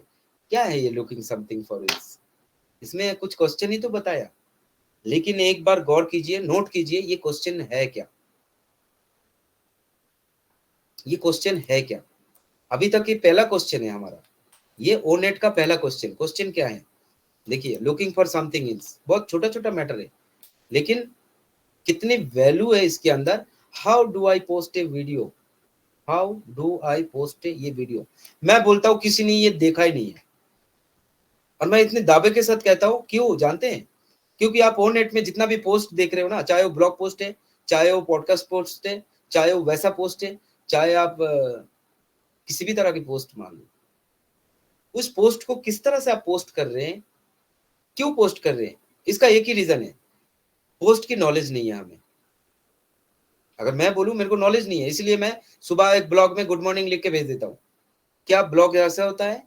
S3: क्या है ये लुकिंग समथिंग फॉर एल्स? इसमें कुछ क्वेश्चन ही तो बताया, लेकिन एक बार गौर कीजिए, नोट कीजिए, ये क्वेश्चन है क्या, ये क्वेश्चन है क्या? अभी तक ये पहला क्वेश्चन है हमारा, ये ओनेट का पहला क्वेश्चन। क्वेश्चन क्या है देखिए, लुकिंग फॉर समथिंग इज बहुत छोटा छोटा मैटर है, लेकिन कितनी वैल्यू है इसके अंदर। How do I post a video, how do I post a ये वीडियो। मैं बोलता हूं किसी ने ये देखा ही नहीं है, और मैं इतने दावे के साथ कहता हूं, क्यों जानते हैं? क्योंकि आप ऑन नेट में जितना भी पोस्ट देख रहे हो ना, चाहे वो ब्लॉग पोस्ट है, चाहे वो पॉडकास्ट पोस्ट है, चाहे वो वैसा पोस्ट है, चाहे आप किसी भी तरह की पोस्ट मान लो, उस पोस्ट को किस तरह से आप पोस्ट कर रहे हैं, क्यों पोस्ट कर रहे हैं, इसका एक ही रीजन है, पोस्ट की नॉलेज नहीं है हमें। अगर मैं बोलूं मेरे को नॉलेज नहीं है, इसलिए मैं सुबह एक ब्लॉग में गुड मॉर्निंग लिख के भेज देता हूं। क्या ब्लॉग ऐसा होता है?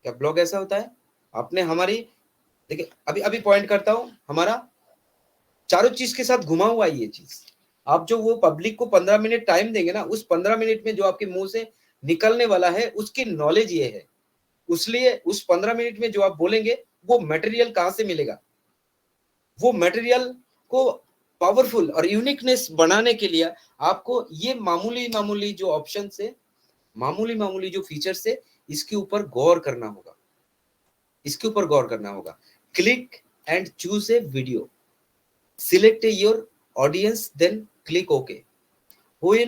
S3: क्या ब्लॉग ऐसा होता है? आपने हमारी, देखिए अभी अभी पॉइंट करता हूं, हमारा चारों चीज के साथ घुमा हुआ है ये चीज। आप जो वो पब्लिक को 15 मिनट टाइम देंगे ना, उस 15 मिनट में जो आपके मुंह से निकलने वाला है उसकी नॉलेज ये है। उसलिए उस 15 मिनट में जो आप बोलेंगे वो मटेरियल कहां से मिलेगा? वो मटेरियल को पावरफुल और यूनिकनेस बनाने के लिए आपको ये मामूली मामूली जो ऑप्शन से, मामूली मामूली जो फीचर से, इसके ऊपर गौर करना होगा, इसके ऊपर गौर करना होगा। Click and choose a video, select your audience, then click okay. we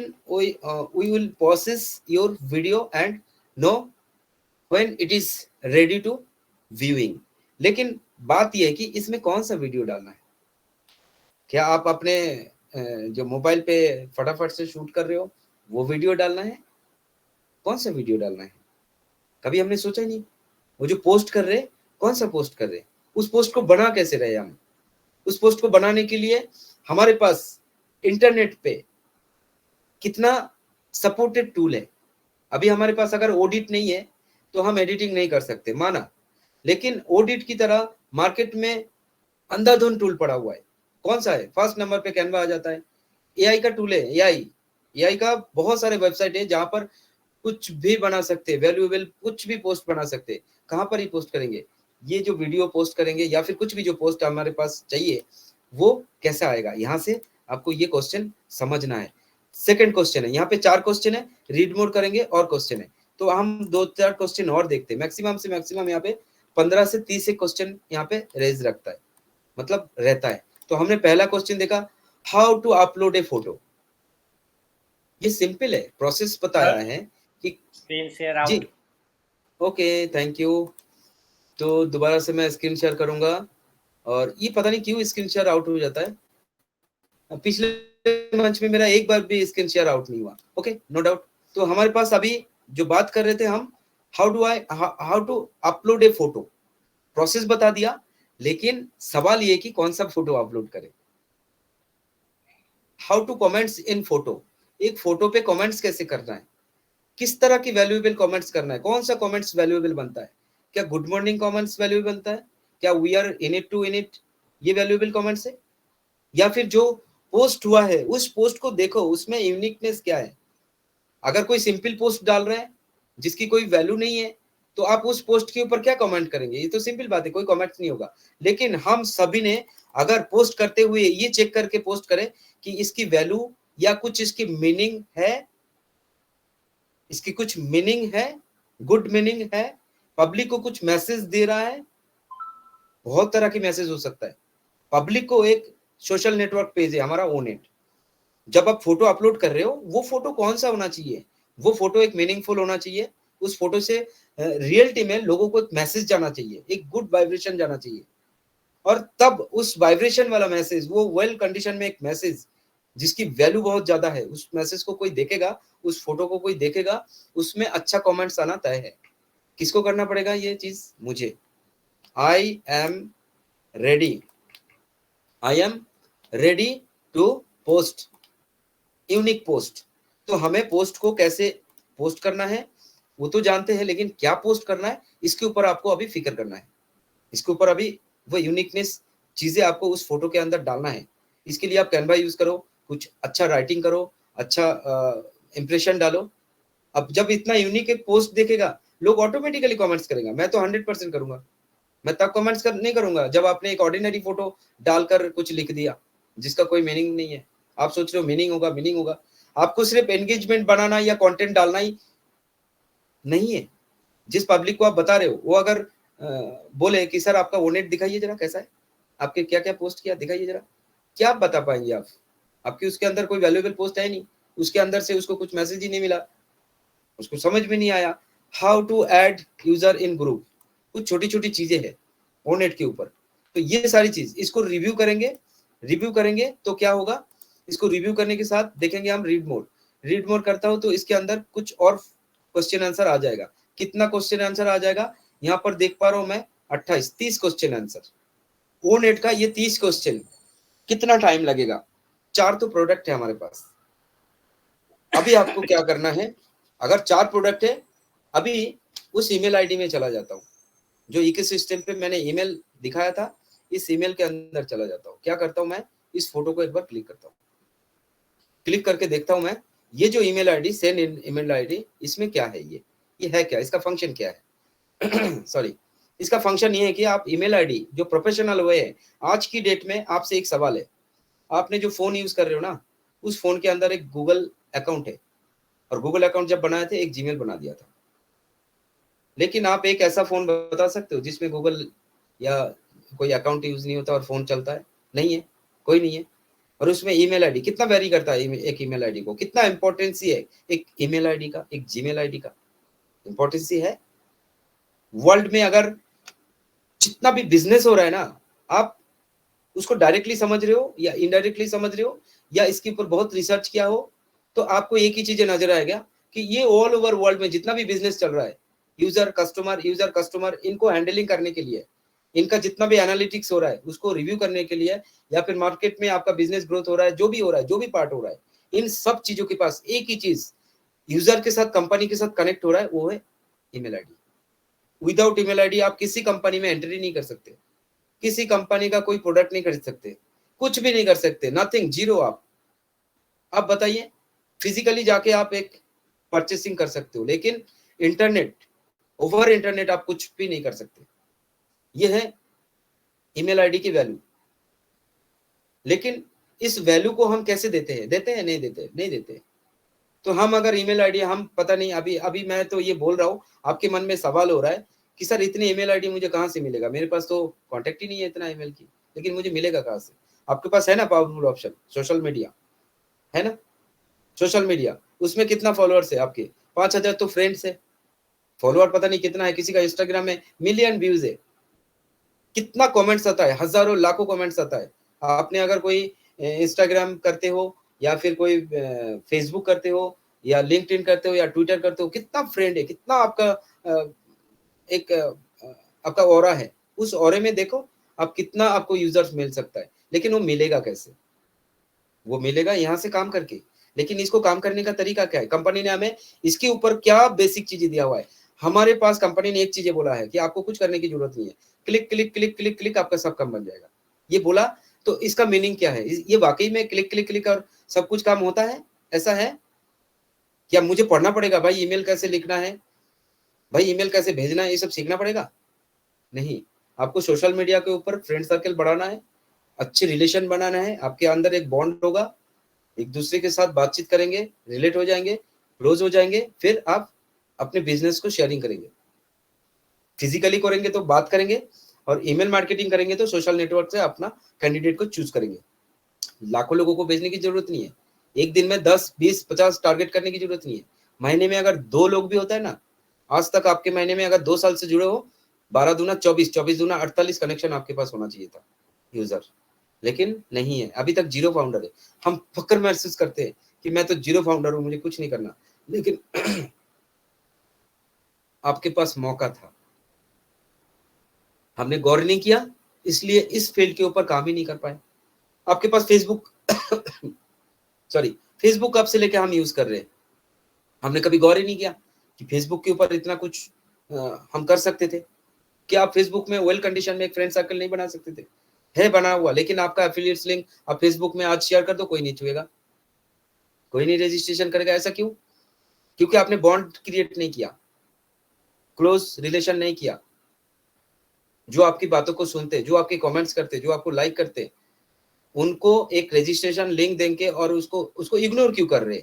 S3: will process your video and know when it is ready to viewing। लेकिन बात यह है कि इसमें कौन सा वीडियो डालना है। क्या आप अपने जो मोबाइल पे फटाफट से शूट कर रहे हो वो वीडियो डालना है? कौन सा वीडियो डालना है? कभी हमने सोचा ही नहीं। वो जो पोस्ट कर रहे, कौन सा पोस्ट कर रहे, उस पोस्ट को बना कैसे रहे हम? उस पोस्ट को बनाने के लिए हमारे पास इंटरनेट पे कितना सपोर्टेड टूल है। अभी हमारे पास अगर ऑडिट नहीं है तो हम एडिटिंग नहीं कर सकते, माना, लेकिन ऑडिट की तरह मार्केट में अंधाधुंध टूल पड़ा हुआ है। कौन सा है? फर्स्ट नंबर पे कैनवा आ जाता है। एआई का टूल है, एआई का बहुत सारे वेबसाइट है जहां पर कुछ भी बना सकते हैं, वैल्यूएबल कुछ भी पोस्ट बना सकते हैं। कहां पर ही पोस्ट करेंगे? ये जो वीडियो पोस्ट करेंगे या फिर कुछ भी जो पोस्ट हमारे पास चाहिए वो कैसा आएगा? यहाँ से आपको ये क्वेश्चन समझना है। सेकंड क्वेश्चन है, यहाँ पे 4 क्वेश्चन है, रीड मोड करेंगे और क्वेश्चन है, तो हम 2-4 क्वेश्चन और देखते हैं। मैक्सिमम से मैक्सिमम यहाँ पे 15 से 30 क्वेश्चन यहाँ पे रेज रखता है, मतलब रहता है। तो हमने पहला क्वेश्चन देखा, how to upload a photo. ये सिंपल है, प्रोसेस बताया है कि
S1: स्क्रीन शेयर आउट।
S3: जी ओके, थैंक यू। तो दोबारा से मैं स्क्रीन शेयर करूंगा, और ये पता नहीं क्यों स्क्रीन शेयर आउट हो जाता है। पिछले मंच में मेरा एक बार भी स्क्रीन शेयर आउट नहीं हुआ। Okay, no doubt. तो हमारे पास अभी जो बात कर रहे थे हम, how to upload a photo, process बता दिया, लेकिन सवाल ये कि कौन सा फोटो अपलोड करें। How to comments in photo, एक फोटो पे कमेंट्स कैसे करना है, किस तरह की वैल्यूएबल कमेंट्स करना है, कौन सा कमेंट्स वैल्यूएबल बनता है? क्या गुड मॉर्निंग कमेंट्स वैल्यूएबल बनता है? क्या we are in it to in it ये वैल्यूएबल कमेंट्स है? या फिर जो पोस्ट हुआ है उस पोस्ट को देखो, उसमें यूनिकनेस क्या है। अगर कोई सिंपल पोस्ट डाल रहा है जिसकी कोई वैल्यू नहीं है, तो आप उस पोस्ट के ऊपर क्या कमेंट करेंगे? ये तो सिंपल बात है, कोई कमेंट नहीं होगा। लेकिन हम सभी ने अगर पोस्ट करते हुए ये चेक करके पोस्ट करें कि इसकी वैल्यू या कुछ इसकी मीनिंग है, इसकी कुछ मीनिंग है, गुड मीनिंग है, पब्लिक को कुछ मैसेज दे रहा है। बहुत तरह की मैसेज हो सकता है। पब्लिक को एक सोशल नेटवर्क पेज है हमारा ओनेट, जब आप फोटो अपलोड कर रहे हो वो फोटो कौन सा होना चाहिए? वो फोटो एक मीनिंगफुल होना चाहिए, उस फोटो से रियलिटी में लोगों को एक मैसेज जाना चाहिए, एक गुड वाइब्रेशन जाना चाहिए, और तब उस वाइब्रेशन वाला मैसेज, वो वेल कंडीशन में एक मैसेज जिसकी वैल्यू बहुत ज्यादा है, उस मैसेज को कोई देखेगा, उस फोटो को कोई देखेगा, उसमें अच्छा कमेंट्स आना तय है। किसको करना पड़ेगा ये चीज? मुझे। I am ready to post unique post. तो हमें पोस्ट को कैसे पोस्ट करना है वो तो जानते हैं, लेकिन क्या पोस्ट करना है इसके ऊपर आपको अभी फिक्र करना है। इसके ऊपर अभी वो यूनिकनेस चीजें आपको उस फोटो के अंदर डालना है। इसके लिए आप कैनवा यूज करो, कुछ अच्छा राइटिंग करो, अच्छा इंप्रेशन डालो। अब जब इतना यूनिक एक पोस्ट देखेगा, लोग ऑटोमेटिकली कमेंट्स करेंगे। मैं तो 100% करूंगा। मैं तब कमेंट्स नहीं करूंगा जब आपने एक ऑर्डिनरी फोटो डालकर कुछ लिख दिया जिसका कोई मीनिंग नहीं है। आप सोच रहे हो मीनिंग होगा। आपको सिर्फ एंगेजमेंट बनाना या कंटेंट डालना ही नहीं है। जिस पब्लिक को आप बता रहे हो वो अगर बोले कि सर आपका ओनेट दिखाइए जरा कैसा है, आपके क्या क्या पोस्ट किया दिखाइए जरा, क्या आप बता पाएंगे आप? आपकी उसके अंदर कोई वैल्यूएबल पोस्ट है नहीं, उसके अंदर से उसको कुछ मैसेज ही नहीं मिला, उसको समझ में नहीं आया how to add user in group. कुछ छोटी छोटी चीजें हैं ओनेट के ऊपर। तो ये सारी चीज इसको रिव्यू करेंगे तो क्या होगा, इसको रिव्यू करने के साथ देखेंगे हम रीड मोर करता हूं तो इसके अंदर कुछ और क्वेश्चन आंसर आ जाएगा। कितना क्वेश्चन आंसर आ जाएगा यहाँ पर देख पा रहा हूं मैं, 28-30 क्वेश्चन आंसर ओनेट का। ये 30 क्वेश्चन कितना टाइम लगेगा? 4 तो प्रोडक्ट है हमारे पास। अभी आपको क्या करना है, अगर 4 प्रोडक्ट है, अभी उस ईमेल आईडी में चला जाता हूँ जो इकोसिस्टम पे मैंने ईमेल दिखाया था, इस ईमेल के अंदर चला जाता हूँ। क्या करता हूँ मैं, इस फोटो को एक बार क्लिक करता हूँ, क्लिक करके देखता हूँ मैं ये जो email ID, send email ID, इसमें क्या है, ये है क्या, इसका फंक्शन क्या है? सॉरी, इसका फंक्शन ये है कि आप ईमेल आईडी जो प्रोफेशनल हुए हैं, आज की डेट में आपसे एक सवाल है, आपने जो फोन यूज कर रहे हो ना, उस फोन के अंदर एक गूगल अकाउंट है, और गूगल अकाउंट जब बनाए थे एक जीमेल बना दिया था। लेकिन आप एक ऐसा फोन बता सकते हो जिसमें गूगल या कोई अकाउंट यूज नहीं होता और फोन चलता है? नहीं है, कोई नहीं है। और उसमें ईमेल आईडी कितना वेरी करता है, एक ईमेल आईडी को कितना इंपॉर्टेंस है, एक ईमेल आईडी का, एक जीमेल आईडी का इंपॉर्टेंस है। वर्ल्ड में अगर जितना भी बिजनेस हो रहा है ना, आप उसको डायरेक्टली समझ रहे हो या इनडायरेक्टली समझ रहे हो या इसके ऊपर बहुत रिसर्च किया हो, तो आपको एक ही चीजें नजर आएगा कि ये ऑल ओवर वर्ल्ड में जितना भी बिजनेस चल रहा है, यूजर कस्टमर इनको हैंडलिंग करने के लिए, इनका जितना भी एनालिटिक्स हो रहा है उसको रिव्यू करने के लिए, या फिर मार्केट में आपका बिजनेस ग्रोथ हो रहा है, जो भी हो रहा है, जो भी पार्ट हो रहा है, इन सब चीजों के पास एक ही चीज यूजर के साथ, कंपनी के साथ कनेक्ट हो रहा है, वो है email ID. Without email ID आप किसी कंपनी में एंट्री नहीं कर सकते, किसी कंपनी का कोई प्रोडक्ट नहीं खरीद सकते, कुछ भी नहीं कर सकते, नथिंग, जीरो। आप बताइए, फिजिकली जाके आप एक परचेसिंग कर सकते हो, लेकिन इंटरनेट, ओवर इंटरनेट आप कुछ भी नहीं कर सकते। ये है ईमेल आईडी की वैल्यू। लेकिन इस वैल्यू को हम कैसे देते हैं नहीं देते। तो हम अगर ईमेल आईडी, हम पता नहीं, अभी मैं तो ये बोल रहा हूँ, आपके मन में सवाल हो रहा है कि सर इतनी ईमेल आईडी मुझे कहाँ से मिलेगा, मेरे पास तो कॉन्टेक्ट ही नहीं है इतना ईमेल की, लेकिन मुझे मिलेगा कहाँ से? आपके पास है ना पावरफुल ऑप्शन, सोशल मीडिया है ना, सोशल मीडिया, उसमें कितना फॉलोअर्स है आपके? 5000 तो फ्रेंड्स है, फॉलोअर पता नहीं कितना है, किसी का इंस्टाग्राम में मिलियन व्यूज है, कितना कमेंट्स आता है, हजारों लाखों कमेंट्स आता है। आपने अगर कोई इंस्टाग्राम करते हो या फिर कोई फेसबुक करते हो या लिंक्डइन करते हो या ट्विटर करते हो, कितना फ्रेंड है, कितना आपका एक आपका ऑरा है, उस ऑरे में देखो आप कितना आपको यूजर्स मिल सकता है। लेकिन वो मिलेगा कैसे? वो मिलेगा यहाँ से काम करके। लेकिन इसको काम करने का तरीका क्या है? कंपनी ने हमें इसके ऊपर क्या बेसिक चीजें दिया हुआ है? हमारे पास कंपनी ने एक चीज बोला है कि आपको कुछ करने की जरूरत नहीं है, click click click click click आपका सब काम बन जाएगा। ये बोला तो इसका मीनिंग क्या है? ये वाकई में क्लिक क्लिक क्लिक और सब कुछ काम होता है? ऐसा है क्या? मुझे पढ़ना पड़ेगा भाई, ईमेल कैसे लिखना है भाई, ईमेल कैसे भेजना है, ये सब सीखना पड़ेगा? नहीं, आपको सोशल मीडिया के ऊपर फ्रेंड सर्कल बढ़ाना है, अच्छे रिलेशन बनाना है, आपके अंदर एक बॉन्ड होगा, एक दूसरे के साथ बातचीत करेंगे, रिलेट हो जाएंगे, क्लोज हो जाएंगे, फिर आप अपने बिजनेस को शेयरिंग करेंगे। फिजिकली करेंगे तो बात करेंगे, और ईमेल मार्केटिंग करेंगे तो सोशल नेटवर्क से अपना कैंडिडेट को चूज करेंगे। लाखों लोगों को भेजने की जरूरत नहीं है, एक दिन में 10, 20, 50 टारगेट करने की जरूरत नहीं है। महीने में अगर 2 लोग भी होता है ना, आज तक आपके महीने में अगर 2 साल से जुड़े हो, 12 दूना 24, 24 दूना 48 कनेक्शन आपके पास होना चाहिए था यूजर, लेकिन नहीं है, अभी तक जीरो फाउंडर है। हम फक्र महसूस करते हैं कि मैं तो जीरो फाउंडर हूं, मुझे कुछ नहीं करना, लेकिन आपके पास मौका था, हमने गौर नहीं किया, इसलिए इस फील्ड के ऊपर काम ही नहीं कर पाए। आपके पास फेसबुक फेसबुक कब से लेके हम यूज कर रहे हैं, हमने कभी गौर ही नहीं किया कि फेसबुक के ऊपर इतना कुछ हम कर सकते थे। क्या आप फेसबुक में वेल कंडीशन में एक फ्रेंड सर्कल नहीं बना सकते थे? है बना हुआ, लेकिन आपका एफिलिएट्स लिंक आप फेसबुक में आज शेयर कर दो, कोई नहीं छुएगा, कोई नहीं रजिस्ट्रेशन करेगा। ऐसा क्यों? क्योंकि आपने बॉन्ड क्रिएट नहीं किया, क्लोज रिलेशन नहीं किया। जो आपकी बातों को सुनते, जो आपके कमेंट्स करते, जो आपको लाइक करते, उनको एक रजिस्ट्रेशन लिंक देंगे और उसको इग्नोर क्यों कर रहे?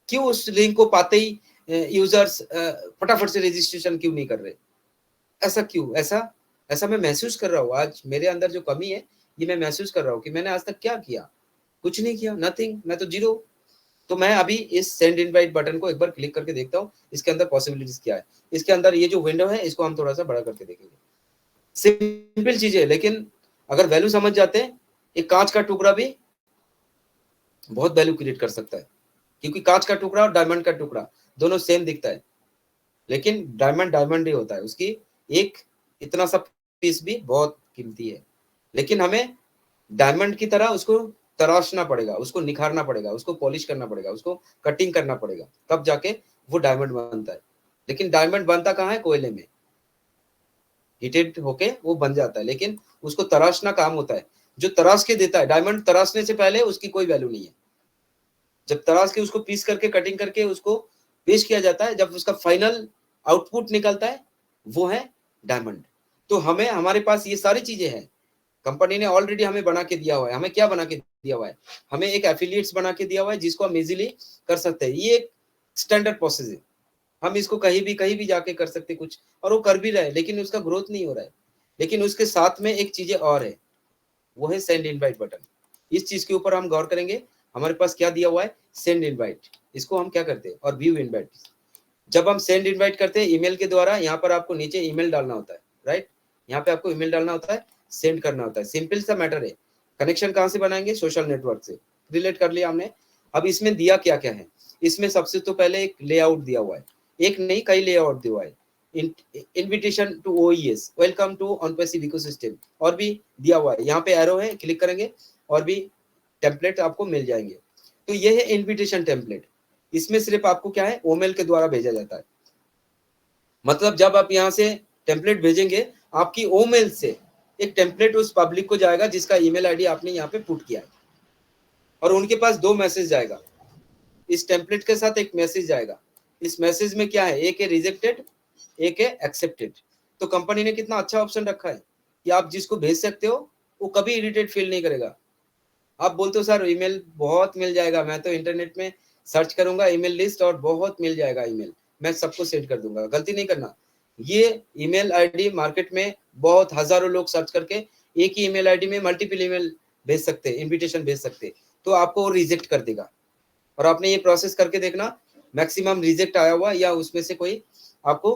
S3: क्यों उस लिंक को पाते ही यूजर्स फटाफट से रजिस्ट्रेशन क्यों नहीं कर रहे? ऐसा क्यों? ऐसा मैं महसूस कर रहा हूँ। आज मेरे अंदर जो कमी है ये मैं महसूस कर रहा हूँ कि मैंने आज तक क्या किया? कुछ नहीं किया, नथिंग, मैं तो जीरो। तो मैं अभी इस सेंड इनवाइट बटन को एक बार क्लिक करके देखता हूँ इसके अंदर पॉसिबिलिटीज क्या है। इसके अंदर ये जो विंडो है इसको हम थोड़ा सा बड़ा करके देखेंगे। सिंपल चीज है, लेकिन अगर वैल्यू समझ जाते हैं, एक कांच का टुकड़ा भी बहुत वैल्यू क्रिएट कर सकता है, क्योंकि कांच का टुकड़ा और डायमंड का टुकड़ा दोनों सेम दिखता है, लेकिन डायमंड डायमंड ही होता है, उसकी एक इतना सा पीस भी बहुत कीमती है। लेकिन हमें डायमंड की तरह उसको तराशना पड़ेगा, उसको निखारना पड़ेगा, उसको पॉलिश करना पड़ेगा, उसको कटिंग करना पड़ेगा, तब जाके वो डायमंड बनता है। लेकिन डायमंड बनता कहाँ है? कोयले में हीटेड होके वो बन जाता है, लेकिन उसको तराशना काम होता है। जो तराश के देता है, डायमंड तराशने से पहले उसकी कोई वैल्यू नहीं है। जब तराश के उसको पीस करके कटिंग करके उसको पेश किया जाता है, जब उसका फाइनल आउटपुट निकलता है, वो है डायमंड। तो हमें, हमारे पास ये सारी चीजें हैं, कंपनी ने ऑलरेडी हमें बना के दिया हुआ है। हमें क्या बना के दिया हुआ है? हमें एक एफिलिएट्स बना के दिया हुआ है जिसको हम इजीली कर सकते हैं। ये एक स्टैंडर्ड प्रोसेस है, हम इसको कहीं भी जाके कर सकते कुछ, और वो कर भी रहा है, लेकिन उसका ग्रोथ नहीं हो रहा है। लेकिन उसके साथ में एक चीजें और है, वो है सेंड इनवाइट बटन। इस चीज के ऊपर हम गौर करेंगे। हमारे पास क्या दिया हुआ है? Send invite. इसको हम क्या करते हैं? और व्यू इनवाइट। जब हम सेंड इनवाइट करते हैं ईमेल के द्वारा, यहाँ पर आपको नीचे ईमेल डालना होता है, राइट? यहाँ पे आपको ईमेल डालना होता है, सेंड करना होता है। सिंपल सा मैटर है। कनेक्शन कहाँ से बनाएंगे? सोशल नेटवर्क से रिलेट कर लिया हमने। अब इसमें दिया क्या क्या है? इसमें सबसे तो पहले एक लेआउट दिया हुआ है, एक नहीं कई लेआउट दिया हुआ है। Invitation to OES, welcome to Onpassive ecosystem, और भी दिया हुआ है। यहाँ पे एरो है, क्लिक करेंगे और भी टेम्पलेट आपको मिल जाएंगे। तो ये है इन्विटेशन टेम्पलेट। इसमें सिर्फ आपको क्या है? ओमेल के द्वारा भेजा जाता है। मतलब जब आप यहाँ से टेम्पलेट भेजेंगे, आपकी ओमेल से एक टेम्पलेट उस पब्लिक को जाएगा जिसका ईमेल आईडी आपने यहाँ पे पुट किया है, और उनके पास दो मैसेज जाएगा। इस टेम्पलेट के साथ एक मैसेज जाएगा। इस मैसेज में क्या है? एक है रिजेक्टेड, एक है एक्सेप्टेड। तो कंपनी ने कितना अच्छा ऑप्शन रखा है कि आप जिसको भेज सकते हो वो कभी इरिटेट फील नहीं करेगा। आप बोलते हो सर ईमेल बहुत मिल जाएगा, मैं तो इंटरनेट में सर्च करूंगा ईमेल लिस्ट और बहुत मिल जाएगा ईमेल, मैं सबको सेंड कर दूंगा। गलती नहीं करना। ये ईमेल आईडी मार्केट में बहुत हजारों लोग सर्च करके एक ही ईमेल आईडी में मल्टीपल ईमेल भेज सकते, इन्विटेशन भेज सकते, तो आपको वो रिजेक्ट कर देगा। और आपने ये प्रोसेस करके देखना, मैक्सिमम रिजेक्ट आया हुआ या उसमें से कोई आपको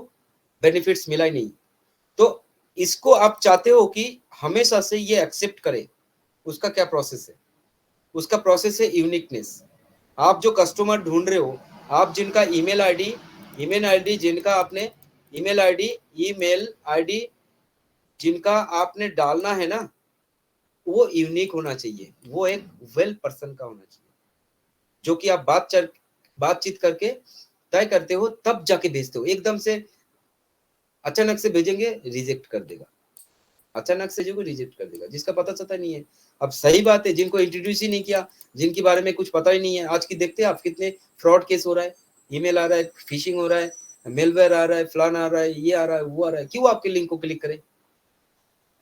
S3: बेनिफिट्स मिला ही नहीं। तो इसको आप चाहते हो कि हमेशा से ये एक्सेप्ट करे, उसका क्या प्रोसेस है? उसका प्रोसेस है यूनिकनेस। आप जो कस्टमर ढूंढ रहे हो, आप जिनका ईमेल आईडी जिनका आपने ईमेल आईडी जिनका आपने डालना है ना, वो यूनिक होना चाहिए, वो एक वेल पर्सन का होना चाहिए, जो कि आप बातचीत करके तय करते हो, तब जाके भेजते हो। एकदम से अचानक से भेजेंगे, रिजेक्ट कर देगा। अचानक से जो रिजेक्ट कर देगा, जिसका पता चलता नहीं है। अब सही बात है, जिनको इंट्रोड्यूस ही नहीं किया, जिनके बारे में कुछ पता ही नहीं है। आज की देखते हैं आप कितने फ्रॉड केस हो रहा है, ईमेल आ रहा है, फिशिंग हो रहा है, मेलवेयर आ रहा है, फलान आ रहा है, ये आ रहा है, वो आ रहा है। क्यों आपके लिंक को क्लिक करे?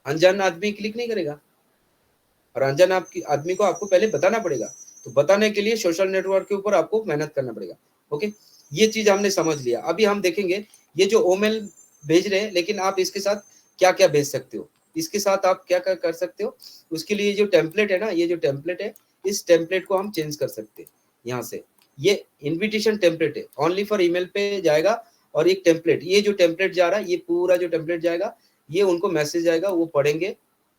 S3: अनजान आदमी क्लिक नहीं करेगा, और अनजान आदमी को आपको पहले बताना पड़ेगा। तो बताने के लिए सोशल नेटवर्क के ऊपर आपको मेहनत करना पड़ेगा। ओके, ये चीज हमने समझ लिया। अभी हम देखेंगे ये जो ओमेल भेज रहे हैं, लेकिन आप इसके साथ क्या क्या भेज सकते हो, इसके साथ आप क्या क्या कर सकते हो। उसके लिए जो टेम्पलेट है ना, ये जो टेम्पलेट है, इस टेम्पलेट को हम चेंज कर सकते हैं। यहाँ से ये इन्विटेशन टेम्पलेट है, ओनली फॉर ईमेल पे जाएगा। और एक टेम्पलेट, ये जो टेम्पलेट जा रहा है, ये पूरा जो टेम्पलेट जाएगा, ये उनको मैसेज आएगा, वो पढ़ेंगे,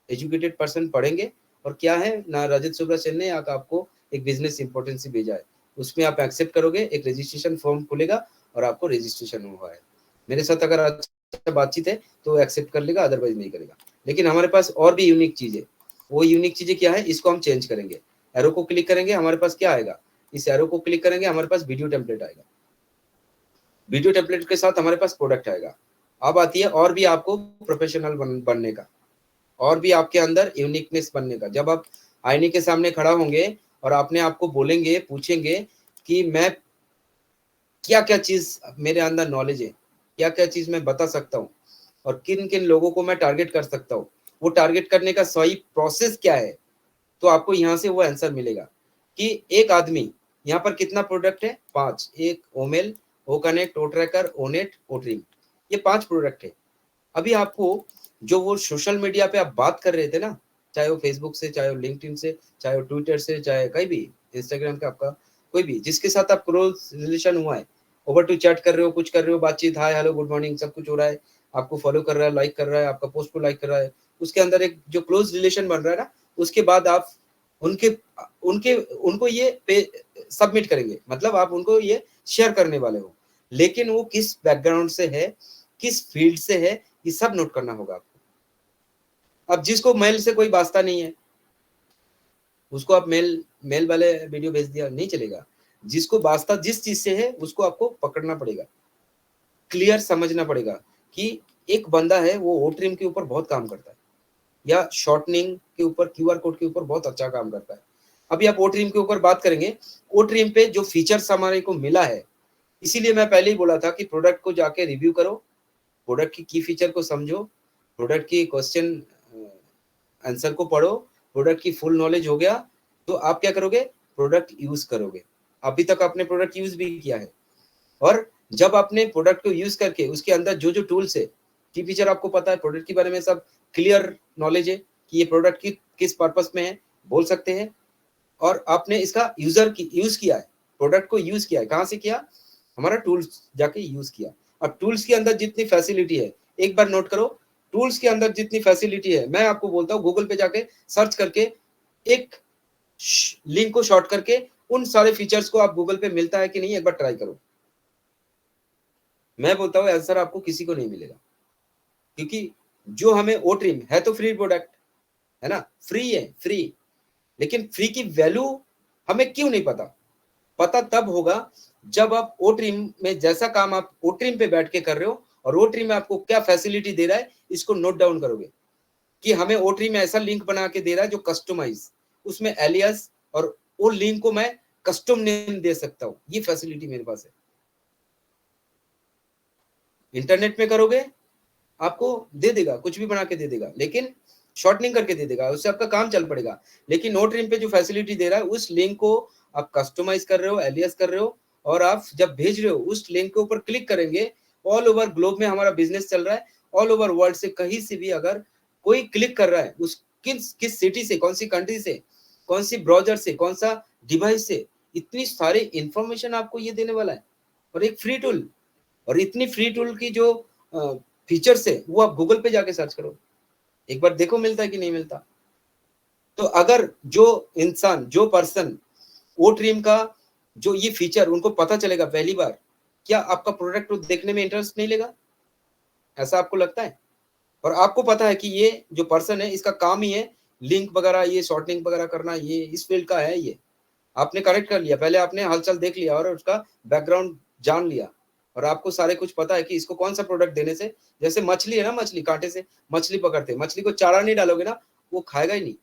S3: एजुकेटेड पर्सन पढ़ेंगे। और क्या है ना, रजत शुभ्रा सेन ने आपको एक बिजनेस इंपॉर्टेंसी भेजा है, उसमें आप एक्सेप्ट करोगे, एक रजिस्ट्रेशन फॉर्म खुलेगा और आपको रजिस्ट्रेशन हुआ है। मेरे साथ अगर अच्छा बातचीत है तो एक्सेप्ट कर लेगा, अदरवाइज नहीं करेगा। लेकिन हमारे पास और भी यूनिक चीज है। वो यूनिक चीजें क्या है, इसको हम चेंज करेंगे। एरो को क्लिक करेंगे, हमारे पास क्या आएगा? इस एरो को क्लिक करेंगे, हमारे पास वीडियो टेम्पलेट आएगा। वीडियो टेम्पलेट के साथ हमारे पास प्रोडक्ट आएगा। अब आती है और भी आपको प्रोफेशनल बनने का, और भी आपके अंदर यूनिकनेस बनने का। जब आप आईने के सामने खड़ा होंगे और अपने आप को बोलेंगे, पूछेंगे कि मैं क्या क्या चीज मेरे अंदर नॉलेज है, क्या क्या चीज मैं बता सकता हूँ, और किन किन लोगों को मैं टारगेट कर सकता हूँ, वो टारगेट करने का सही प्रोसेस क्या है, तो आपको यहाँ से वो आंसर मिलेगा कि एक आदमी यहाँ पर कितना प्रोडक्ट है? 5। एक ओमेल, ओ कनेक्ट, ओ ट्रैकर, ओ नेट, ओ ट्रिम, ये 5 प्रोडक्ट है। अभी आपको जो वो सोशल मीडिया पे आप बात कर रहे थे ना, चाहे वो फेसबुक से, चाहे वो लिंक्डइन से, चाहे वो ट्विटर से, चाहे कहीं भी इंस्टाग्राम का आपका कोई भी जिसके साथ आप क्लोज रिलेशन हुआ है, ओवर टू चैट कर रहे हो, कुछ कर रहे हो, बातचीत, हाय हेलो गुड मॉर्निंग सब कुछ हो रहा है, आपको फॉलो कर रहा है, लाइक कर रहा है, आपका पोस्ट को लाइक कर रहा है, उसके अंदर एक जो क्लोज रिलेशन बन रहा है ना, उसके बाद आप उनके उनके उनको ये पे सबमिट करेंगे, मतलब आप उनको ये शेयर करने वाले हो, लेकिन वो किस बैकग्राउंड से है, किस फील्ड से है, ये सब नोट करना होगा आपको। अब जिसको मेल से कोई वास्ता नहीं है, उसको आप मेल वाले वीडियो भेज दिया, नहीं चलेगा। जिसको वास्ता जिस चीज से है उसको आपको पकड़ना पड़ेगा, क्लियर समझना पड़ेगा कि एक बंदा है वो ओ ट्रिम के ऊपर बहुत काम करता है, या शॉर्टनिंग के ऊपर, क्यूआर कोड के ऊपर बहुत अच्छा काम करता है। अभी आप ओ ट्रिम के ऊपर बात करेंगे, ओ ट्रिम पे जो फीचर्स हमारे को मिला है, इसीलिए मैं पहले ही बोला था कि प्रोडक्ट को जाके रिव्यू करो, प्रोडक्ट की फीचर को समझो, प्रोडक्ट की क्वेश्चन आंसर को पढ़ो, प्रोडक्ट की फुल नॉलेज हो गया तो आप क्या करोगे, प्रोडक्ट यूज करोगे। अभी तक आपने प्रोडक्ट यूज भी किया है, और जब आपने प्रोडक्ट को यूज करके उसके अंदर जो जो टूल्स है, की फीचर आपको पता है, प्रोडक्ट के बारे में सब क्लियर नॉलेज है कि ये प्रोडक्ट की किस पर्पस में है, बोल सकते हैं, और आपने इसका यूज किया है, प्रोडक्ट को यूज किया है, कहाँ से किया, हमारा टूल्स जाके यूज किया। अब टूल्स के अंदर जितनी फैसिलिटी है, एक बार नोट करो, टूल्स के अंदर जितनी फैसिलिटी है, मैं आपको बोलता हूँ गूगल पे जाके सर्च करके एक लिंक को शॉर्ट करके उन सारे फीचर्स को आप गूगल पे मिलता है कि नहीं, एक बार ट्राई करो। मैं बोलता हूँ आंसर आपको किसी को नहीं मिलेगा, क्योंकि जो हमें ओ ट्रिम है तो फ्री प्रोडक्ट है ना, फ्री है, फ्री, लेकिन फ्री की वैल्यू हमें क्यों नहीं पता, पता तब होगा जब आप ओ ट्रिम में जैसा काम आप ओ ट्रिम पे बैठ के कर रहे हो, और ओ ट्रिम में आपको क्या फैसिलिटी दे रहा है इसको नोट डाउन करोगे, कि हमें ओ ट्रिम में ऐसा लिंक बना के दे रहा है जो कस्टमाइज, उसमें एलियास और वो लिंक को मैं कस्टम नेम दे सकता हूं, ये फैसिलिटी मेरे पास है। इंटरनेट में करोगे आपको दे देगा, कुछ भी बना के दे देगा, लेकिन शॉर्टनिंग करके दे देगा, उससे आपका काम चल पड़ेगा। लेकिन नो ट्रिम पे जो फैसिलिटी दे रहा है, उस लिंक को आप कस्टमाइज कर रहे हो, एलियास कर रहे हो, और आप जब भेज रहे हो उस लिंक के ऊपर क्लिक करेंगे, ऑल ओवर ग्लोब में हमारा बिजनेस चल रहा है, ऑल ओवर वर्ल्ड से कहीं से भी अगर कोई क्लिक कर रहा है, उस किस सिटी से, कौन सी कंट्री से, कौन सी ब्राउजर से, कौन सा डिवाइस से, इतनी सारी इंफॉर्मेशन आपको ये देने वाला है, और एक फ्री टूल, और इतनी फ्री टूल की जो फीचर्स है वो आप गूगल पे जाके सर्च करो, एक बार देखो मिलता है कि नहीं मिलता। तो अगर जो इंसान, जो पर्सन ओ ट्रिम का जो ये फीचर उनको पता चलेगा पहली बार, क्या आपका प्रोडक्ट को देखने में इंटरेस्ट नहीं लेगा, ऐसा आपको लगता है? और आपको पता है कि ये जो पर्सन है इसका काम ही है लिंक वगैरह, ये शॉर्टनिंग वगैरह करना, ये इस फील्ड का है, ये आपने कनेक्ट कर लिया, पहले आपने हलचल देख लिया और उसका बैकग्राउंड जान लिया, और आपको सारे कुछ पता है कि इसको कौन सा प्रोडक्ट देने से, जैसे मछली है ना, मछली कांटे से मछली पकड़ते, मछली को चारा नहीं डालोगे ना वो खाएगा ही नहीं,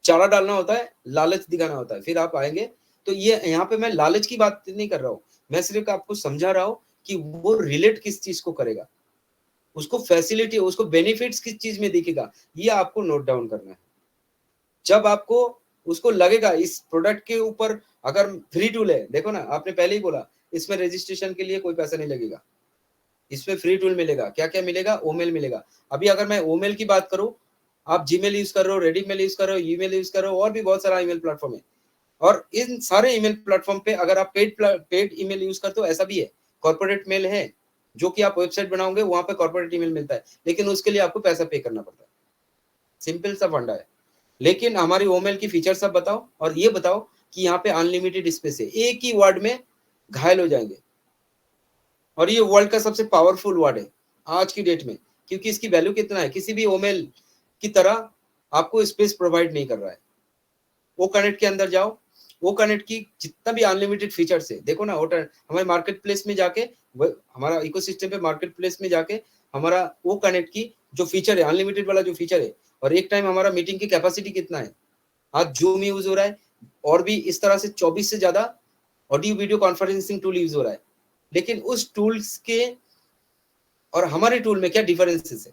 S3: चारा डालना होता है, लालच दिखाना होता है, फिर आप आएंगे। तो ये यहाँ पे मैं लालच की बात नहीं कर रहा हूँ, मैं सिर्फ आपको समझा रहा हूँ कि वो रिलेट किस चीज को करेगा, उसको फैसिलिटी, उसको बेनिफिट्स किस चीज में दिखेगा, ये आपको नोट डाउन करना है। जब आपको उसको लगेगा इस प्रोडक्ट के ऊपर, अगर फ्री टूल है, देखो ना आपने पहले ही बोला इसमें रजिस्ट्रेशन के लिए कोई पैसा नहीं लगेगा, इसमें फ्री टूल मिलेगा, क्या क्या मिलेगा, ओमेल मिलेगा। अभी अगर मैं ओमेल की बात करूं, आप जीमेल यूज कर रहे हो, रेडिट मेल यूज कर रहे हो, ईमेल यूज कर रहे हो, और भी बहुत सारा ईमेल प्लेटफॉर्म है, और इन सारे ईमेल प्लेटफॉर्म पे अगर आप पेड ईमेल यूज करते हो, ऐसा भी है, कॉर्पोरेट मेल है, जो कि आप वेबसाइट बनाओगे वहां पे कॉर्पोरेट ईमेल मिलता है, लेकिन उसके लिए आपको पैसा पे करना पड़ता है, सिंपल सा फंडा है। लेकिन हमारी ओमेल की फीचर सब बताओ, और ये बताओ कि यहाँ पे अनलिमिटेड स्पेस है, एक ही वर्ड में घायल हो जाएंगे, और ये वर्ल्ड का सबसे पावरफुल वर्ड है आज की डेट में, क्योंकि इसकी वैल्यू कितना है, किसी भी ओमेल की तरह आपको स्पेस प्रोवाइड नहीं कर रहा है। वो कनेक्ट के अंदर जाओ, वो कनेक्ट की जितना भी अनलिमिटेड फीचर्स है, देखो ना, हमारे मार्केट प्लेस में जाके, हमारा इकोसिस्टम पे मार्केट प्लेस में जाके हमारा वो कनेक्ट की जो फीचर है, अनलिमिटेड वाला जो फीचर है, और एक टाइम हमारा मीटिंग की कैपेसिटी कितना है, आज जूम यूज हो रहा है, और भी इस तरह से 24 से ज्यादा audio video conferencing tool use हो रहा है, लेकिन उस टूल्स के और हमारे टूल में क्या डिफरेंसेस है?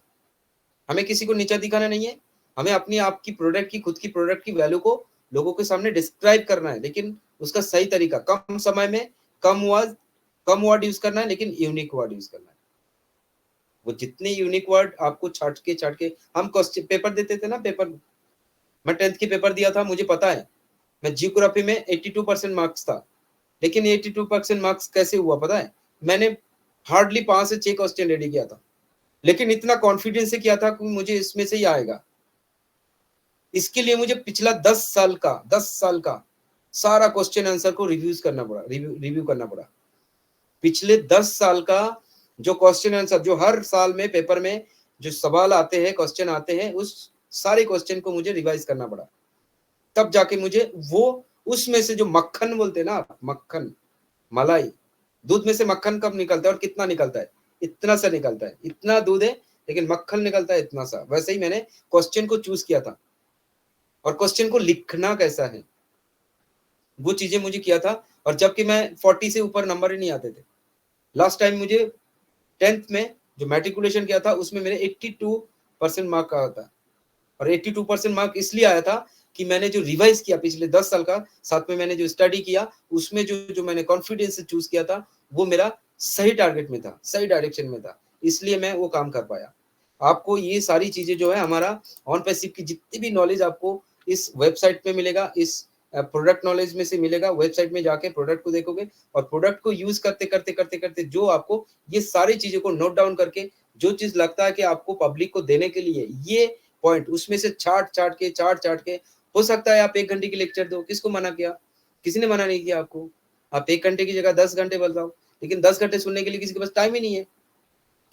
S3: हमें किसी को नीचा दिखाना नहीं है, हमें अपनी आपकी प्रोडक्ट की, खुद की प्रोडक्ट की वैल्यू को लोगों के सामने डिस्क्राइब करना है, लेकिन उसका सही तरीका, कम समय में, कम आवाज, कम वर्ड यूज करना है लेकिन यूनिक वर्ड यूज करना है। वो जितने यूनिक वर्ड आपको छाट के हम क्वेश्चन पेपर देते थे ना, पेपर मैं 10th की पेपर दिया था, मुझे पता है मैं जियोग्राफी में 82% मार्क्स था, लेकिन 82% मार्क्स कैसे हुआ पता है? मैंने हार्डली 5 से 6 क्वेश्चन रेडी किया था, लेकिन इतना कॉन्फिडेंस से किया था कि मुझे इसमें से ही आएगा। इसके लिए मुझे पिछला 10 साल का सारा क्वेश्चन आंसर को रिव्यूज करना पड़ा, रिव्यू करना पड़ा। पिछले 10 साल का जो क्वेश्चन आंसर, जो हर साल में पेपर में जो सवाल आते हैं, क्वेश्चन आते हैं, उस सारे क्वेश्चन को मुझे रिवाइज करना पड़ा। तब जाके मुझे वो उसमें से जो मक्खन बोलते हैं ना, मक्खन, मलाई, दूध में से मक्खन कब निकलता है और कितना निकलता है? इतना सा निकलता है, इतना दूध है लेकिन मक्खन निकलता है इतना सा। वैसे ही मैंने क्वेश्चन को चूज किया था और क्वेश्चन को लिखना कैसा है वो चीजें मुझे किया था। और जबकि मैं 40 से ऊपर नंबर ही नहीं आते थे। लास्ट टाइम मुझे 10th में जो मैट्रिकुलेशन किया था उसमें मेरे 82% मार्क आया था। और 82% मार्क इसलिए आया था कि मैंने जो रिवाइज किया पिछले 10 साल का, साथ में मैंने जो स्टडी किया, उसमें जो मैंने कॉन्फिडेंस से चूज किया था वो मेरा सही टारगेट में था, सही डायरेक्शन में था, इसलिए मैं वो काम कर पाया। आपको ये सारी चीजें जो है हमारा ऑन पैसिव की जितनी भी नॉलेज आपको इस वेबसाइट पे मिलेगा, इस प्रोडक्ट नॉलेज में से मिलेगा। वेबसाइट में जाके प्रोडक्ट को देखोगे और प्रोडक्ट को यूज करते करते करते करते जो आपको ये सारी चीजों को नोट डाउन करके जो चीज लगता है कि आपको पब्लिक को देने के लिए ये पॉइंट, उसमें से चार्ट के हो सकता है आप 1 घंटे की लेक्चर दो, किसको मना किया? किसी ने मना नहीं किया आपको। आप 1 घंटे की जगह 10 घंटे बताओ, लेकिन 10 घंटे सुनने के लिए किसी के पास टाइम ही नहीं है।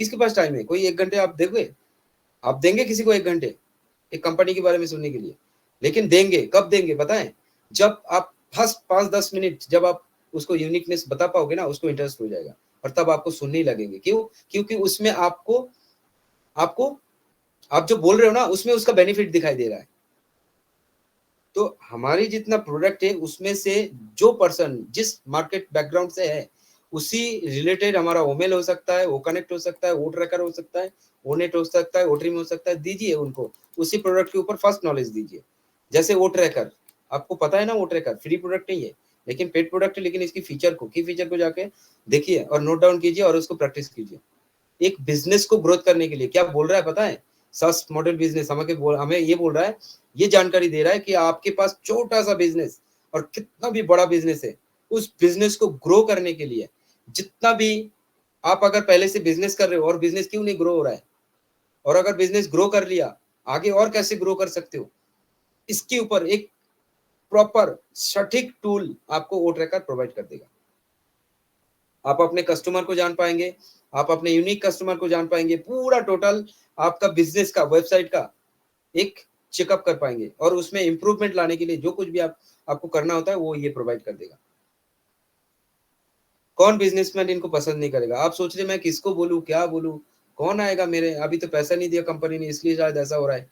S3: किसके पास टाइम है? कोई 1 घंटे आप दोगे? आप देंगे किसी को 1 घंटे एक कंपनी के बारे में सुनने के लिए? लेकिन देंगे, कब देंगे पता है? जब आप फर्स्ट 5-10 मिनट जब आप उसको यूनिकनेस बता पाओगे ना, उसको इंटरेस्ट हो जाएगा और तब आपको सुनने लगेंगे। क्यों? क्योंकि उसमें आपको आप जो बोल रहे हो ना उसमें उसका बेनिफिट दिखाई दे रहा है। तो हमारी जितना प्रोडक्ट है उसमें से जो पर्सन जिस मार्केट बैकग्राउंड से है उसी रिलेटेड हमारा ओमेल हो सकता है, वो कनेक्ट हो सकता है, वो ट्रैकर हो सकता है, वो नेट हो सकता है, वो ट्रीम हो सकता है, दीजिए उनको उसी प्रोडक्ट के ऊपर फर्स्ट नॉलेज दीजिए। जैसे वो ट्रैकर, आपको पता है ना वो ट्रैकर फ्री प्रोडक्ट नहीं है लेकिन पेड प्रोडक्ट है, लेकिन इसकी फीचर को जाके देखिए और नोट डाउन कीजिए और उसको प्रैक्टिस कीजिए। एक बिजनेस को ग्रोथ करने के लिए क्या बोल रहा है पता है? सस मॉडल बिजनेस हमें ये बोल रहा है, ये जानकारी दे रहा है कि आपके पास छोटा सा बिजनेस और कितना भी बड़ा बिजनेस है, उस बिजनेस को ग्रो करने के लिए जितना भी आप अगर पहले से बिजनेस कर रहे हो और बिजनेस क्यों नहीं ग्रो हो रहा है, और अगर बिजनेस ग्रो कर लिया आगे और कैसे ग्रो कर सकते हो, इसके ऊपर एक प्रॉपर सटीक टूल आपको वो ट्रैकर प्रोवाइड कर देगा। आप अपने कस्टमर को जान पाएंगे, आप अपने यूनिक कस्टमर को जान पाएंगे, पूरा टोटल आपका बिजनेस का वेबसाइट का एक चेकअप कर पाएंगे और उसमें इंप्रूवमेंट लाने के लिए जो कुछ भी आपको करना होता है वो ये प्रोवाइड कर देगा। कौन बिजनेसमैन इनको पसंद नहीं करेगा? आप सोच रहे मैं किसको बोलूं, क्या बोलूं, कौन आएगा मेरे? अभी तो पैसा नहीं दिया कंपनी ने इसलिए शायद ऐसा हो रहा है,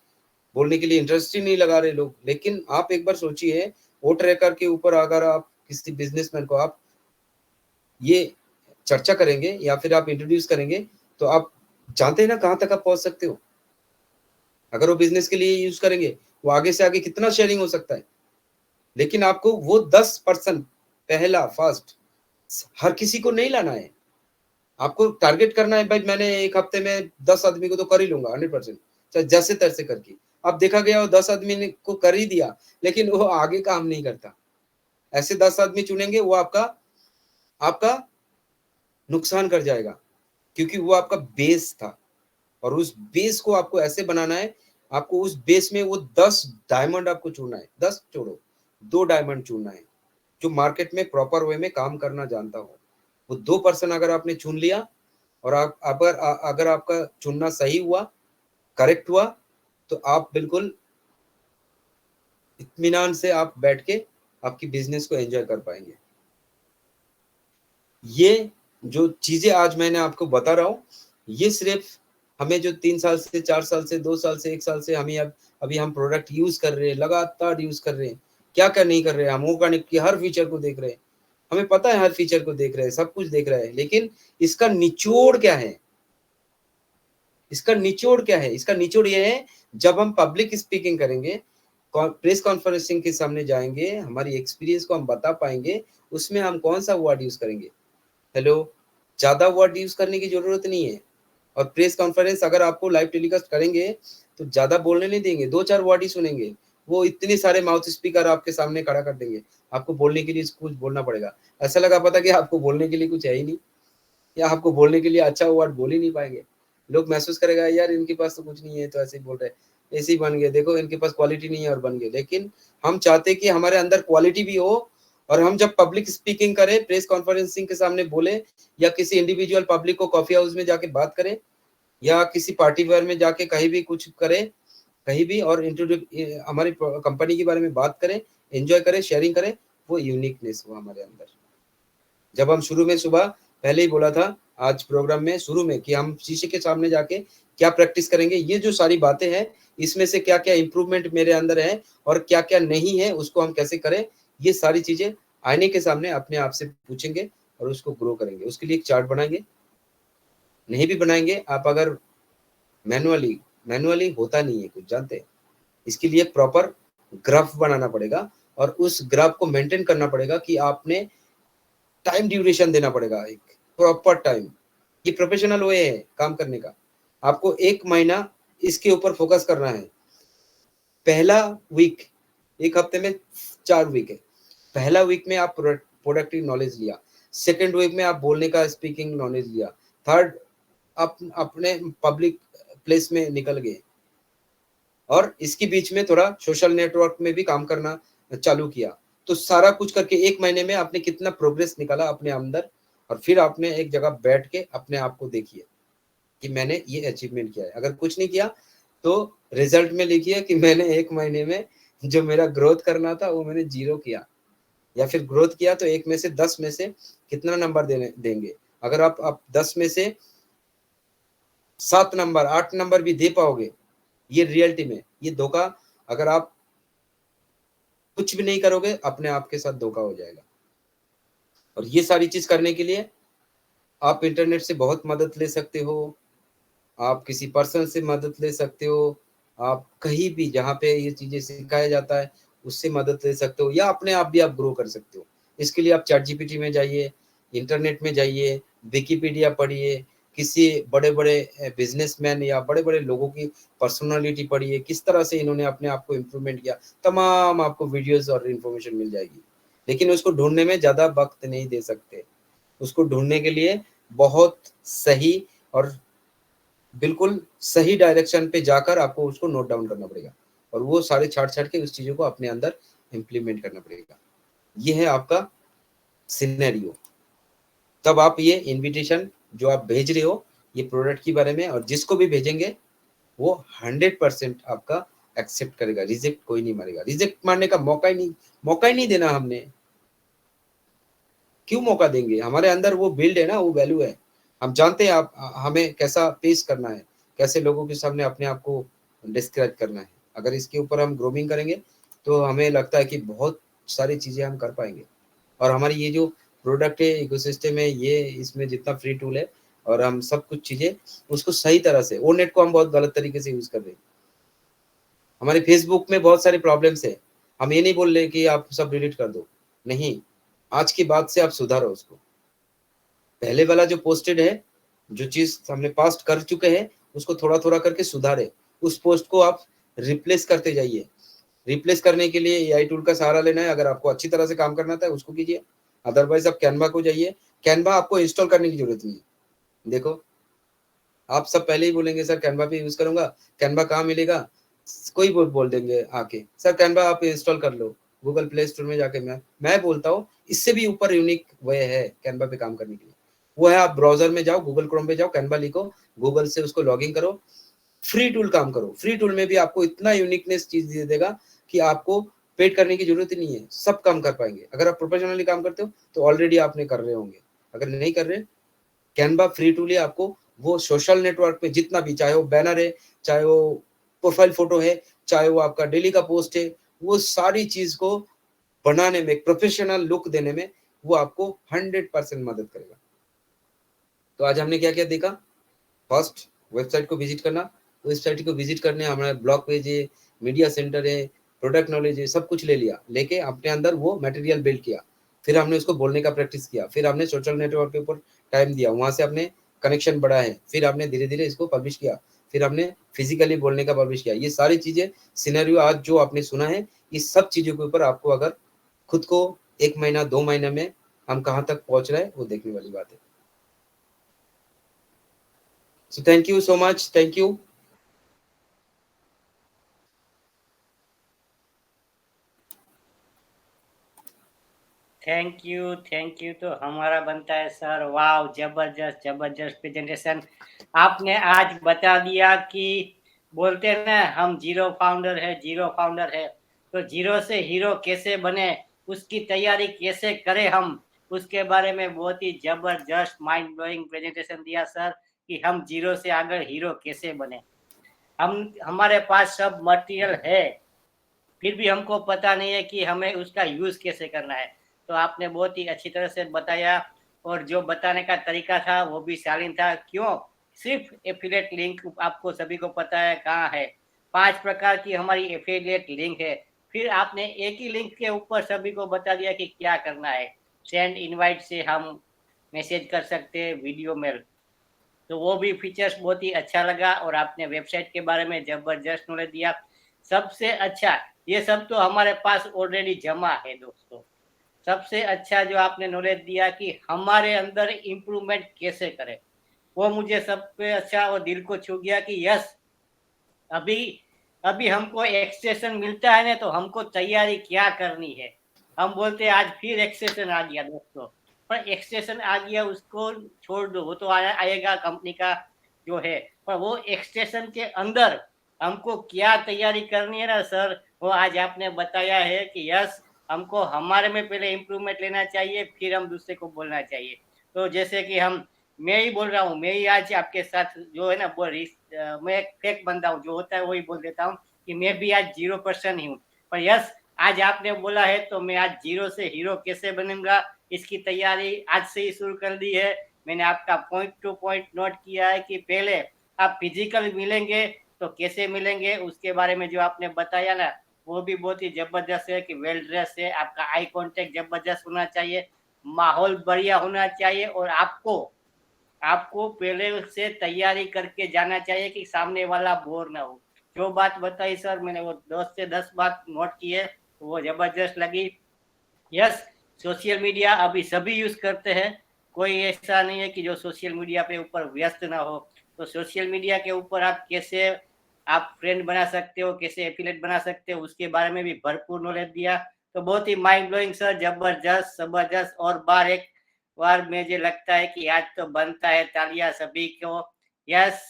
S3: बोलने के लिए इंटरेस्ट ही नहीं लगा रहे लोग। लेकिन आप एक बार सोचिए, वो ट्रैकर के ऊपर अगर आप किसी बिजनेसमैन को आप ये चर्चा करेंगे या फिर आप इंट्रोड्यूस करेंगे तो आप जानते हैं ना कहां तक आप पहुंच सकते हो। अगर वो बिजनेस के लिए यूज करेंगे वो आगे से आगे कितना शेयरिंग हो सकता है। लेकिन आपको वो 10% पहला फर्स्ट हर किसी को नहीं लाना है, आपको टारगेट करना है। भाई मैंने एक हफ्ते में 10 आदमी को तो कर ही लूंगा 100%, चाहे जैसे तैसे करके। अब देखा गया वो 10 आदमी को कर ही दिया लेकिन वो आगे काम नहीं करता। ऐसे 10 आदमी चुनेंगे वो आपका नुकसान कर जाएगा, क्योंकि वो आपका बेस था और उस बेस को आपको ऐसे बनाना है, आपको उस बेस में वो 10 डायमंड आपको चुनना है। 10 छोड़ो, 2 डायमंड चुनना है जो मार्केट में प्रॉपर वे में काम करना जानता हो। वो 2% अगर आपने चुन लिया और अगर आपका चुनना सही हुआ, करेक्ट हुआ, तो आप बिल्कुल इत्मीनान से आप बैठ के आपकी बिजनेस को एंजॉय कर पाएंगे। ये जो चीजें आज मैंने आपको बता रहा हूँ, ये सिर्फ हमें जो 3 साल से 4 साल से 2 साल से 1 साल से हमें अभी हम प्रोडक्ट यूज कर रहे हैं, लगातार यूज कर रहे हैं, क्या क्या नहीं कर रहे हैं हम, ऑर्गेनिक की हर फीचर को देख रहे हैं, हमें पता है हर फीचर को देख रहे हैं, सब कुछ देख रहे हैं, लेकिन इसका निचोड़ क्या है? इसका निचोड़ क्या है? इसका निचोड़ ये है, जब हम पब्लिक स्पीकिंग करेंगे, प्रेस कॉन्फ्रेंसिंग के सामने जाएंगे, हमारी एक्सपीरियंस को हम बता पाएंगे, उसमें हम कौन सा वर्ड यूज करेंगे? हेलो, ज्यादा वर्ड यूज करने की जरूरत नहीं है। और प्रेस कॉन्फ्रेंस अगर आपको लाइव टेलीकास्ट करेंगे तो ज्यादा बोलने नहीं देंगे, 2-4 वर्ड ही सुनेंगे। वो इतने सारे माउथ स्पीकर आपके सामने खड़ा कर देंगे, आपको बोलने के लिए कुछ बोलना पड़ेगा। ऐसा लगा पता कि आपको बोलने के लिए कुछ है ही नहीं, या आपको बोलने के लिए अच्छा वर्ड बोल ही नहीं पाएंगे। लोग महसूस करेगा यार इनके पास तो कुछ नहीं है, तो ऐसे ही बोल रहे, ऐसे ही बन गए, देखो इनके पास क्वालिटी नहीं है और बन गए। लेकिन हम चाहते कि हमारे अंदर क्वालिटी भी हो, और हम जब पब्लिक स्पीकिंग करें, प्रेस कॉन्फ्रेंसिंग के सामने बोले, या किसी इंडिविजुअल पब्लिक को कॉफी हाउस में जाके बात करें, या किसी पार्टी वेयर में जाके कहीं भी कुछ करें, कहीं भी, और हमारी कंपनी के बारे में बात करें, एंजॉय करें, शेयरिंग करें, वो यूनिकनेस हो हमारे अंदर। जब हम शुरू में सुबह पहले ही बोला था आज प्रोग्राम में शुरू में कि हम शीशे के सामने जाके क्या प्रैक्टिस करेंगे, ये जो सारी बातें हैं इसमें से क्या क्या इंप्रूवमेंट मेरे अंदर है और क्या क्या नहीं है उसको हम कैसे करें, ये सारी चीजें आईने के सामने अपने आप से पूछेंगे और उसको ग्रो करेंगे। उसके लिए एक चार्ट बनाएंगे, नहीं भी बनाएंगे आप अगर मैनुअली होता नहीं है कुछ, जानते हैं। इसके लिए प्रॉपर ग्राफ बनाना पड़ेगा और उस ग्राफ को मेंटेन करना पड़ेगा कि आपने टाइम ड्यूरेशन देना पड़ेगा, एक प्रॉपर टाइम। ये प्रोफेशनल वे है काम करने का। आपको 1 महीना इसके ऊपर फोकस करना है। पहला वीक, एक हफ्ते में 4 वीक है। पहला वीक में आप प्रोडक्टिव नॉलेज लिया, सेकेंड वीक में आप बोलने का स्पीकिंग नॉलेज लिया, थर्ड आप अपने पब्लिक प्लेस में निकल गए, और इसके बीच में थोड़ा सोशल नेटवर्क में भी काम करना चालू किया। तो सारा कुछ करके 1 महीने में आपने कितना प्रोग्रेस निकाला अपने अंदर, और फिर आपने एक जगह बैठ के अपने आप को देखिए कि मैंने ये अचीवमेंट किया है। अगर कुछ नहीं किया तो रिजल्ट में लिखिए कि मैंने 1 महीने में जो मेरा ग्रोथ करना था वो मैंने 0 किया, या फिर ग्रोथ किया तो 1 में से 10 में से कितना नंबर देंगे। अगर आप 10 में से 7 नंबर 8 नंबर भी दे पाओगे, ये रियलिटी में ये धोखा, अगर आप कुछ भी नहीं करोगे अपने आप के साथ धोखा हो जाएगा। और ये सारी चीज करने के लिए आप इंटरनेट से बहुत मदद ले सकते हो, आप किसी पर्सन से मदद ले सकते हो, आप कहीं भी जहाँ पे ये चीजें सिखाया जाता है उससे मदद ले सकते हो, या अपने आप भी आप ग्रो कर सकते हो। इसके लिए आप चैट जीपीटी में जाइए, इंटरनेट में जाइए, विकिपीडिया पढ़िए, किसी बड़े बड़े बिजनेसमैन या बड़े बड़े लोगों की पर्सनालिटी पढ़िए, किस तरह से इन्होंने अपने आप को इम्प्रूवमेंट किया, तमाम आपको वीडियोस और इन्फॉर्मेशन मिल जाएगी। लेकिन उसको ढूंढने में ज्यादा वक्त नहीं दे सकते, उसको ढूंढने के लिए बहुत सही और बिल्कुल सही डायरेक्शन पे जाकर आपको उसको नोट डाउन करना पड़ेगा, और वो सारे छाट के उस चीजों को अपने अंदर इम्प्लीमेंट करना पड़ेगा। ये है आपका सिनेरियो। तब आप ये इनविटेशन जो आप भेज रहे हो ये प्रोडक्ट के बारे में, और जिसको भी भेजेंगे वो 100% आपका एक्सेप्ट करेगा, रिजेक्ट कोई नहीं मारेगा। रिजेक्ट मारने का मौका ही नहीं देना हमने। क्यों मौका देंगे? हमारे अंदर वो बिल्ड है ना, वो वैल्यू है। हम जानते हैं आप हमें कैसा पेश करना है, कैसे लोगों के सामने अपने आप को डिस्क्राइब करना है। अगर इसके ऊपर हम ग्रोमिंग करेंगे तो हमें लगता है कि बहुत सारी चीजें हम कर पाएंगे। और हमारी ये जो प्रोडक्ट है, इकोसिस्टम है, ये इसमें जितना फ्री टूल है और हम सब कुछ चीजें उसको सही तरह से, वो नेट को हम बहुत गलत तरीके से यूज कर रहे हैं। हमारे फेसबुक में बहुत सारे प्रॉब्लम्स है। हम ये नहीं बोल रहे कि आप सब डिलीट कर दो, नहीं, आज के बाद से आप सुधारो उसको। पहले वाला जो पोस्टेड है, जो चीज हमने पास्ट कर चुके हैं उसको थोड़ा थोड़ा करके सुधारे। उस पोस्ट को आप रिप्लेस करते जाइए। रिप्लेस करने के लिए एआई टूल का सहारा लेना है। अगर आपको अच्छी तरह से काम करना था उसको कीजिए, अदरवाइज आप कैनवा को जाइए। कैनवा आपको इंस्टॉल करने की जरूरत नहीं है। देखो, आप सब पहले ही बोलेंगे सर कैनवा पे यूज करूंगा, कैनवा कहाँ मिलेगा? कोई बोल देंगे आके सर कैनवा आप इंस्टॉल कर लो गूगल प्ले स्टोर में जाके। मैं बोलता हूँ इससे भी ऊपर यूनिक वे है कैनवा पे काम करने के लिए। वो है, आप ब्राउजर में जाओ, गूगल क्रोम पे जाओ, कैनवा लिखो, गूगल से उसको लॉगिन करो, फ्री टूल काम करो। फ्री टूल में भी आपको इतना यूनिकनेस चीज दे देगा कि आपको पेड करने की जरूरत ही नहीं है, सब काम कर पाएंगे। अगर आप प्रोफेशनली काम करते हो तो ऑलरेडी आपने कर रहे होंगे, अगर नहीं कर रहे, कैनवा फ्री टूल है। आपको वो सोशल नेटवर्क पे जितना भी, चाहे वो बैनर है, चाहे वो प्रोफाइल फोटो है, चाहे वो आपका डेली का पोस्ट है, वो सारी चीज को बनाने में, एक प्रोफेशनल लुक देने में वो आपको 100% मदद करेगा। तो आज हमने क्या क्या देखा? फर्स्ट, वेबसाइट को विजिट करना। वेबसाइट को विजिट करने हमारा ब्लॉग पेज है, मीडिया सेंटर है, प्रोडक्ट नॉलेज है, सब कुछ ले लिया, लेके अपने अंदर वो मटेरियल बिल्ड किया। फिर हमने उसको बोलने का प्रैक्टिस किया, फिर हमने सोशल नेटवर्क के ऊपर टाइम दिया, वहां से आपने कनेक्शन बढ़ा है, फिर आपने धीरे धीरे इसको पब्लिश किया, फिर हमने फिजिकली बोलने का पब्लिश किया। ये सारी चीजें सिनेरियो आज जो आपने सुना है, इस सब चीजों के ऊपर आपको अगर खुद को 1 महीना 2 महीने में हम कहाँ तक पहुंच रहे हैं वो देखने वाली बात है। So thank you so much, thank you.
S1: Thank you. तो हमारा बनता है सर, वाह, जबरदस्त जबरदस्त प्रेजेंटेशन आपने आज बता दिया कि बोलते हैं ना हम जीरो फाउंडर है, तो जीरो से हीरो कैसे बने, उसकी तैयारी कैसे करें हम, उसके बारे में बहुत ही जबरदस्त माइंड ब्लोइंग प्रेजेंटेशन दिया सर कि हम जीरो से आगे हीरो कैसे बने। हमारे पास सब मटेरियल है, फिर भी हमको पता नहीं है कि हमें उसका यूज कैसे करना है। तो आपने बहुत ही अच्छी तरह से बताया, और जो बताने का तरीका था वो भी शालीन था। क्यों? सिर्फ एफिलिएट लिंक आपको सभी को पता है कहाँ है, 5 प्रकार की हमारी एफिलिएट लिंक है। फिर आपने एक ही लिंक के ऊपर सभी को बता दिया कि क्या करना है। सेंड इनवाइट से हम मैसेज कर सकते हैं, वीडियो मेल, तो वो भी फीचर्स बहुत ही अच्छा लगा। और आपने वेबसाइट के बारे में जबरदस्त नॉलेज दिया। सबसे अच्छा, ये सब तो हमारे पास ऑलरेडी जमा है दोस्तों। सबसे अच्छा जो आपने नॉलेज दिया कि हमारे अंदर इम्प्रूवमेंट कैसे करें, वो मुझे सबसे अच्छा और दिल को छू गया कि यस, अभी अभी हमको एक्सटेंशन मिलता है ना, तो हमको तैयारी क्या करनी है। हम बोलते हैं आज फिर एक्सटेंशन आ गया दोस्तों, पर एक्सटेंशन आ गया उसको छोड़ दो, वो तो आएगा कंपनी का जो है, पर वो एक्सटेंशन के अंदर हमको क्या तैयारी करनी है ना सर, वो आज आपने बताया है कि यस, हमको हमारे में पहले इम्प्रूवमेंट लेना चाहिए, फिर हम दूसरे को बोलना चाहिए। तो जैसे कि मैं ही बोल रहा हूँ, मैं ही आज आपके साथ जो है ना मैं एक फेक बंदा हूँ, जो होता है वही बोल देता हूँ कि मैं भी आज 0% ही हूँ। पर यस, आज आपने बोला है तो मैं आज जीरो से हीरो कैसे बनूंगा, इसकी तैयारी आज से ही शुरू कर दी है। मैंने आपका पॉइंट टू पॉइंट नोट किया है कि पहले आप फिजिकल मिलेंगे तो कैसे मिलेंगे, उसके बारे में जो आपने बताया ना, वो भी बहुत ही जबरदस्त है कि वेल ड्रेस है, आपका आई कांटेक्ट जबरदस्त होना चाहिए, माहौल बढ़िया होना चाहिए, और आपको पहले से तैयारी करके जाना चाहिए कि सामने वाला बोर ना हो। जो बात बताई सर, मैंने वो 10 से 10 बात नोट की है, तो वो जबरदस्त लगी। यस, सोशल मीडिया अभी सभी यूज करते हैं, कोई ऐसा नहीं है कि जो सोशल मीडिया पे ऊपर व्यस्त ना हो। तो सोशल मीडिया के ऊपर आप कैसे आप फ्रेंड बना सकते हो, कैसे एफिलिएट बना सकते हो, उसके बारे में भी भरपूर नॉलेज दिया। तो बहुत ही माइंड ब्लोइंग सर, जबरदस्त जबरदस्त। और एक बार मुझे लगता है कि आज तो बनता है तालियां सभी को। Yes,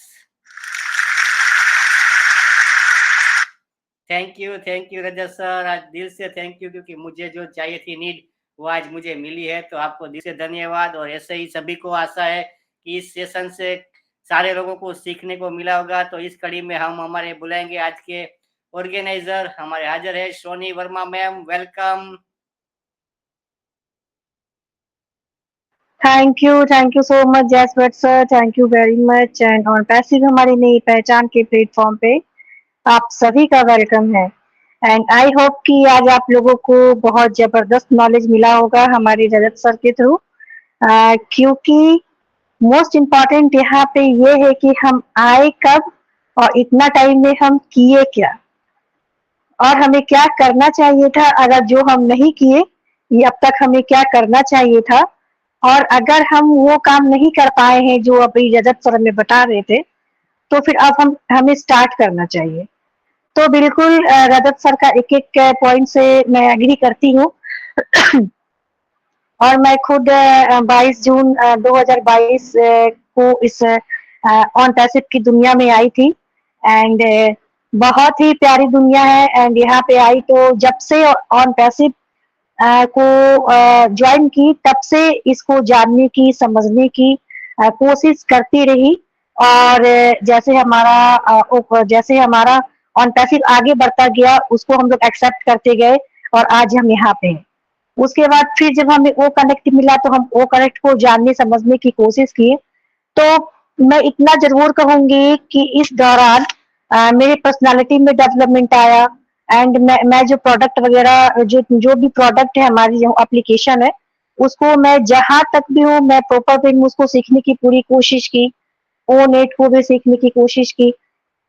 S1: thank you Rajat sir, आज दिल से थैंक यू, क्योंकि मुझे जो चाहिए थी नीड वो आज मुझे मिली है। तो आपको दिल से धन्यवाद। और ऐसे ही सभी को आशा है कि इस सेशन से सारे लोगों को सीखने को मिला होगा। तो इस कड़ी में हम हमारे बुलाएंगे आज के ऑर्गेनाइजर, हमारे हाजिर है Soni Verma ma'am, welcome.
S4: Thank you so much जैसवर्ट sir, thank you very much. And on passive हमारी नई पहचान के प्लेटफॉर्म पे आप सभी का वेलकम है। एंड आई होप कि आज आप लोगों को बहुत जबरदस्त नॉलेज मिला होगा हमारे रजत सर के थ्रू, क्योंकि मोस्ट इम्पॉर्टेंट यहाँ पे ये है कि हम आए कब और इतना टाइम में हम किए क्या, और हमें क्या करना चाहिए था, अगर जो हम नहीं किए ये अब तक हमें क्या करना चाहिए था, और अगर हम वो काम नहीं कर पाए हैं जो अभी रजत सर हमें बता रहे थे, तो फिर अब हमें स्टार्ट करना चाहिए। तो बिल्कुल रजत सर का एक एक पॉइंट से मैं एग्री करती हूँ। और मैं खुद 22 जून 2022 को इस ऑन पैसिव की दुनिया में आई थी। एंड बहुत ही प्यारी दुनिया है। एंड यहाँ पे आई तो जब से ऑन पैसिव को ज्वाइन की, तब से इसको जानने की, समझने की कोशिश करती रही। और जैसे हमारा ऑन पैसिव आगे बढ़ता गया, उसको हम लोग एक्सेप्ट करते गए, और आज हम यहाँ पे हैं। उसके बाद फिर जब हमें ओ कनेक्ट मिला, तो हम ओ कनेक्ट को जानने समझने की कोशिश किए। तो मैं इतना जरूर कहूंगी कि इस दौरान मेरी पर्सनालिटी में डेवलपमेंट आया। एंड मैं जो प्रोडक्ट वगैरह जो भी प्रोडक्ट है, हमारी जो एप्लीकेशन है, उसको मैं जहां तक भी हूँ मैं प्रॉपर वे में उसको सीखने की पूरी कोशिश की, ओ नेट को भी सीखने की कोशिश की।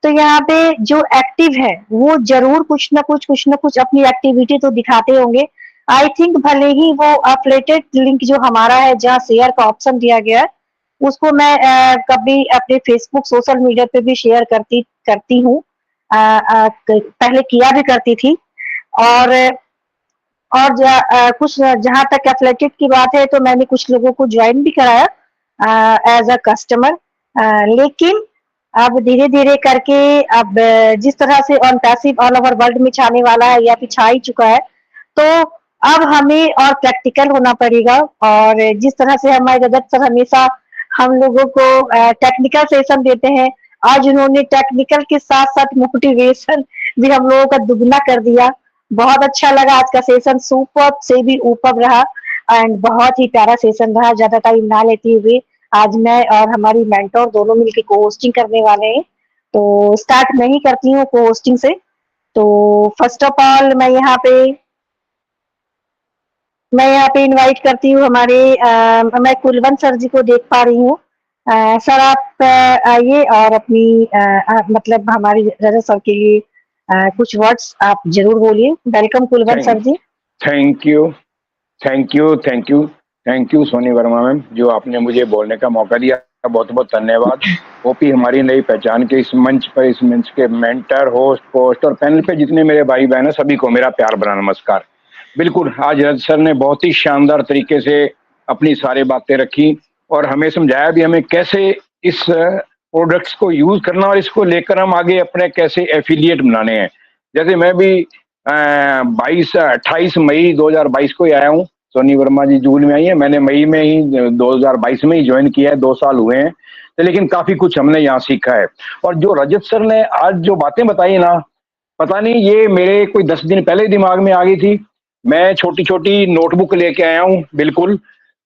S4: तो यहाँ पे जो एक्टिव है वो जरूर कुछ ना कुछ अपनी एक्टिविटी तो दिखाते होंगे। आई थिंक भले ही वो अपडेटेड लिंक जो हमारा है जहाँ शेयर का ऑप्शन दिया गया है उसको मैं कभी अपने फेसबुक सोशल मीडिया पे भी शेयर करती हूँ, पहले किया भी करती थी। और कुछ जहां तक एथलेटिक की बात है तो मैंने कुछ लोगों को ज्वाइन भी कराया एज अ कस्टमर। लेकिन अब धीरे धीरे करके अब जिस तरह से on passive all over world में छाने वाला है या फिर छा ही चुका है, तो अब हमें और प्रैक्टिकल होना पड़ेगा। और जिस तरह से हमारे रजत सर हमेशा हम लोगों को टेक्निकल सेशन देते हैं, आज उन्होंने टेक्निकल के साथ साथ मोटिवेशन भी हम लोगों का दुगना कर दिया। बहुत अच्छा लगा, आज का सेशन सुपर से भी ऊपर रहा एंड बहुत ही प्यारा सेशन रहा। ज्यादा टाइम ना लेते हुए आज मैं और हमारी मेंटोर दोनों मिलकर को होस्टिंग करने वाले हैं। तो स्टार्ट मैं ही करती हूँ को होस्टिंग से। तो फर्स्ट ऑफ ऑल मैं यहाँ पे इनवाइट करती हूँ हमारे मैं कुलवंत सर जी को देख पा रही हूँ। सर आप आइए और अपनी मतलब हमारे रजत सर के लिए कुछ वर्ड्स आप जरूर बोलिए। Welcome Kulwant sir ji.
S5: Thank you Soni Verma ma'am, जो आपने मुझे बोलने का मौका दिया, बहुत बहुत धन्यवाद। ओपी हमारी नई पहचान के इस मंच के मेंटर, होस्ट, पोस्ट और पैनल पे जितने मेरे भाई बहन हैं सभी को मेरा प्यार भरा नमस्कार। बिल्कुल, आज रजत सर ने बहुत ही शानदार तरीके से अपनी सारी बातें रखी और हमें समझाया भी हमें कैसे इस प्रोडक्ट्स को यूज करना और इसको लेकर हम आगे अपने कैसे एफिलिएट बनाने हैं। जैसे मैं भी 28 मई 2022 को ही आया हूँ। सोनी वर्मा जी जून में आई है, मैंने मई में ही 2022 में ही ज्वाइन किया है, 2 साल हुए हैं। तो लेकिन काफी कुछ हमने यहाँ सीखा है। और जो रजत सर ने आज जो बातें बताई ना, पता नहीं ये मेरे कोई 10 दिन पहले दिमाग में आ गई थी। मैं छोटी छोटी नोटबुक लेके आया हूँ बिल्कुल,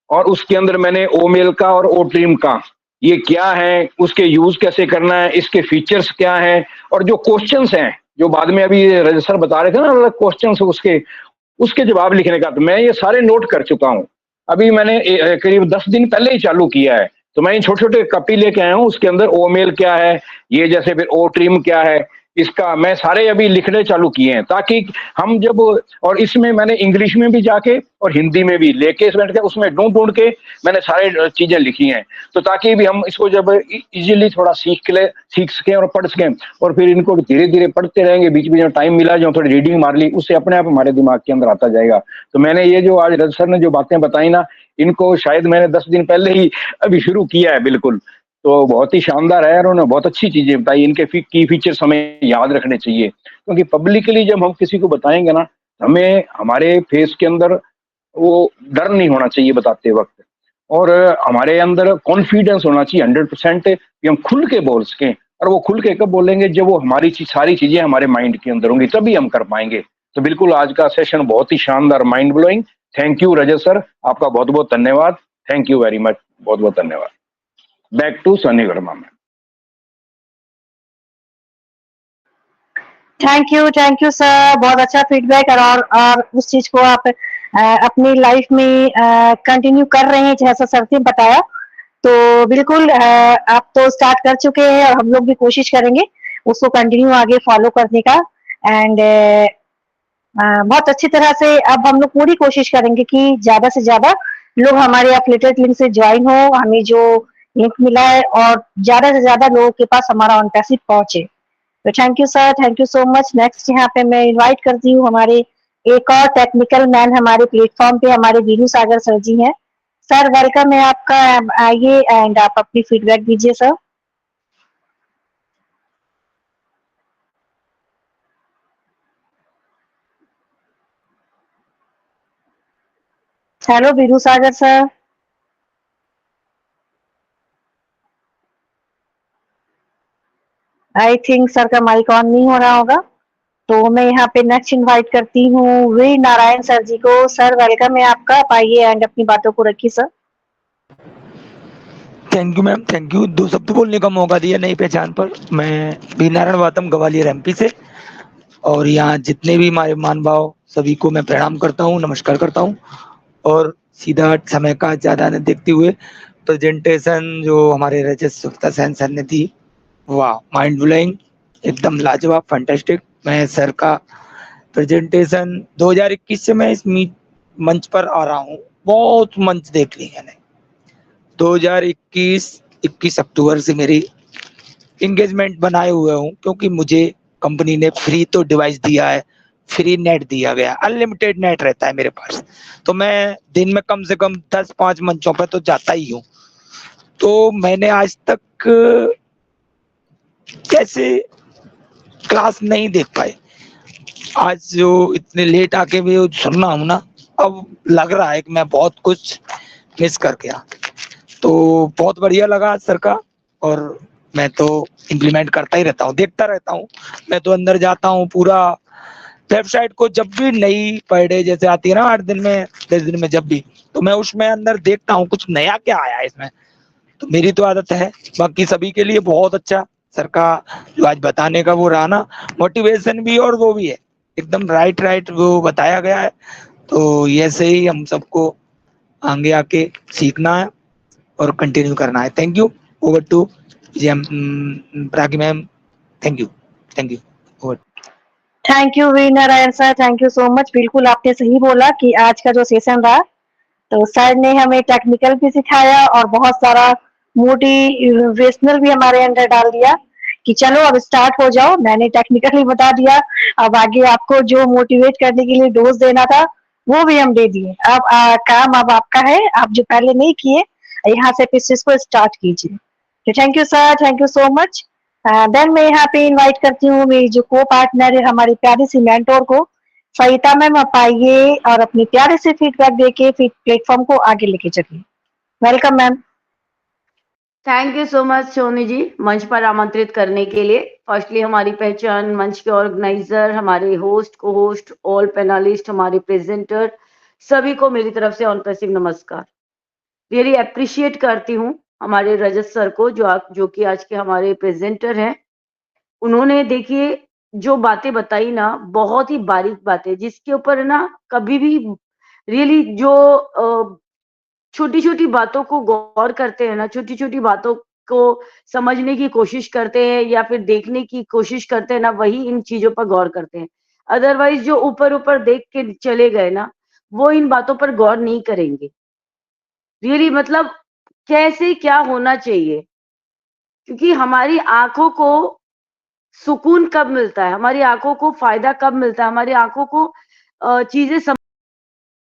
S5: और उसके अंदर मैंने ओमेल का और ओट्रीम का ये क्या है, उसके यूज कैसे करना है, इसके फीचर्स क्या है, और जो क्वेश्चंस हैं जो बाद में अभी रजत सर बता रहे थे ना क्वेश्चंस, उसके जवाब लिखने का, तो मैं ये सारे नोट कर चुका हूँ। अभी मैंने करीब 10 दिन पहले ही चालू किया है। तो मैं छोटे छोटे कॉपी लेके आया हूँ, उसके अंदर ओमेल क्या है, ये जैसे फिर ओट्रीम क्या है, इसका मैं सारे अभी लिखने चालू किए हैं, ताकि हम जब, और इसमें मैंने इंग्लिश में भी जाके और हिंदी में भी लेके बैठ के उसमें ढूंढ के मैंने सारे चीजें लिखी हैं, तो ताकि भी हम इसको जब इजीली थोड़ा सीख सकें और पढ़ सकें, और फिर इनको धीरे धीरे पढ़ते रहेंगे, बीच में जो टाइम मिला जो थोड़ी रीडिंग मार ली, उससे अपने आप हमारे दिमाग के अंदर आता जाएगा। तो मैंने ये जो आज रजत सर ने जो बातें बताई ना, इनको शायद मैंने 10 दिन पहले ही अभी शुरू किया है बिल्कुल। तो बहुत ही शानदार है और उन्होंने बहुत अच्छी चीजें बताई। इनके की फीचर्स हमें याद रखने चाहिए, क्योंकि पब्लिकली जब हम किसी को बताएंगे ना, हमें हमारे फेस के अंदर वो डर नहीं होना चाहिए बताते वक्त, और हमारे अंदर कॉन्फिडेंस होना चाहिए 100% कि हम खुल के बोल सकें। और वो खुल के कब बोलेंगे, जब वो हमारी सारी चीजें हमारे माइंड के अंदर होंगी, तभी हम कर पाएंगे। तो बिल्कुल आज का सेशन बहुत ही शानदार, mind blowing. Thank you Rajat sir, आपका बहुत बहुत धन्यवाद। थैंक यू वेरी मच, बहुत बहुत धन्यवाद। Back to Soni Verma ma'am.
S4: Thank you sir, बहुत अच्छा फीडबैक। और उस चीज को आप अपनी लाइफ में कंटिन्यू कर रहे हैं जैसा सर ने बताया। तो बिल्कुल आप तो स्टार्ट कर चुके हैं और हम लोग भी कोशिश करेंगे उसको कंटिन्यू आगे फॉलो करने का। एंड बहुत अच्छी तरह से अब हम लोग पूरी कोशिश करेंगे कि ज्यादा से ज्यादा लोग हमारे एफिलिएटेड लिंक से ज्वाइन हो, हमें जो लिंक मिला है और ज्यादा से ज्यादा लोगों के पास हमारा ऑन पैसिव पहुंचे। तो thank you sir, thank you so much. Next यहाँ पे मैं इनवाइट करती हूँ हमारे एक और टेक्निकल मैन हमारे प्लेटफॉर्म पे, हमारे वीरू सागर सर जी हैं। सर वेलकम है आपका, आइए एंड आप अपनी फीडबैक दीजिए sir. Hello Veeru Sagar sir. I think sir का माइक ऑन नहीं हो रहा होगा, तो मैं यहाँ पे नेक्स्ट इनवाइट करती हूँ वीर नारायण सर जी को। सर वेलकम है आपका, आप आइए एंड अपनी बातों को रखिए sir.
S2: Thank you ma'am, thank you. 2 शब्द बोलने का मौका दिया नई पहचान पर। मैं वीर नारायण वातम ग्वालियर एमपी से, और यहाँ जितने भी हमारे मान भाव सभी को मैं प्रणाम करता हूँ, नमस्कार करता हूँ। और सीधा समय का ज़्यादा न देखते हुए प्रेजेंटेशन जो हमारे रजत सुक्ता सेन सर ने दी, वाह माइंड ब्लोइंग, एकदम लाजवाब, फैंटास्टिक। मैं सर का प्रेजेंटेशन 2021 से मैं इस मंच पर आ रहा हूँ, बहुत मंच देख लिए मैंने। 21 अक्टूबर से मेरी एंगेजमेंट बनाए हुए हूँ, क्योंकि मुझे कंपनी ने फ्री तो डिवाइस दिया है, फ्री नेट दिया गया, अनलिमिटेड नेट रहता है मेरे पास, तो मैं दिन में कम से कम 10-5 मंचों पर तो जाता ही हूँ। तो मैंने आज तक कैसे क्लास नहीं देख पाए, आज जो इतने लेट आके भी सुन रहा हूँ ना, अब लग रहा है कि मैं बहुत कुछ मिस कर गया। तो बहुत बढ़िया लगा सर का, और मैं तो इम्प्लीमेंट करता ही रहता हूँ, देखता रहता हूँ। मैं तो अंदर जाता हूँ पूरा वेबसाइट को, जब भी नई पर डे जैसे आती है ना 8 दिन में 10 दिन में, जब भी, तो मैं उसमें अंदर देखता हूँ कुछ नया क्या आया है इसमें। तो मेरी तो आदत है, बाकी सभी के लिए बहुत अच्छा सर का जो आज बताने का वो रहा ना, मोटिवेशन भी और वो भी है, एकदम राइट वो बताया गया है। तो ऐसे ही हम सबको आगे आके सीखना है और कंटिन्यू करना है। Thank you. Over to Pragi ma'am. Thank you. Over.
S4: Thank you V Narayan sir, thank you so much. बिल्कुल आपने सही बोला कि आज का जो सेशन रहा, तो सर ने हमें टेक्निकल भी सिखाया और बहुत सारा मोटिवेशनल भी हमारे अंदर डाल दिया कि चलो अब स्टार्ट हो जाओ। मैंने टेक्निकली बता दिया, अब आगे आपको जो मोटिवेट करने के लिए डोज देना था वो भी हम दे दिए। अब काम अब आपका है, आप जो पहले नहीं किए यहाँ से इस चीज को स्टार्ट कीजिए। तो thank you sir, thank you so much. Then मैं यहाँ पे इनवाइट करती हूँ मेरी जो को पार्टनर है, हमारी प्यारी सी मेंटोर को, सविता मैम। आप आइए और अपनी प्यारे से फीडबैक देके फिर प्लेटफॉर्म को आगे लेके चलिए। Welcome ma'am.
S6: Thank you so much Soni ji, मंच पर आमंत्रित करने के लिए। फर्स्टली हमारी पहचान, मंच के ऑर्गेनाइजर, हमारे होस्ट, को होस्ट, ऑल पैनलिस्ट, हमारे प्रेजेंटर, सभी को मेरी तरफ से ऑनपेसिव नमस्कार। रियली अप्रिशिएट करती हूँ हमारे रजत सर को, जो कि आज के हमारे प्रेजेंटर हैं। उन्होंने देखिए जो बातें बताई ना, बहुत ही बारीक बातें, जिसके ऊपर ना कभी भी रियली जो छोटी छोटी बातों को गौर करते हैं ना, छोटी छोटी बातों को समझने की कोशिश करते हैं या फिर देखने की कोशिश करते हैं ना, वही इन चीजों पर गौर करते हैं। अदरवाइज जो ऊपर ऊपर देख के चले गए ना, वो इन बातों पर गौर नहीं करेंगे। रियली मतलब कैसे क्या होना चाहिए, क्योंकि हमारी आंखों को सुकून कब मिलता है, हमारी आंखों को फायदा कब मिलता है, हमारी आंखों को चीजें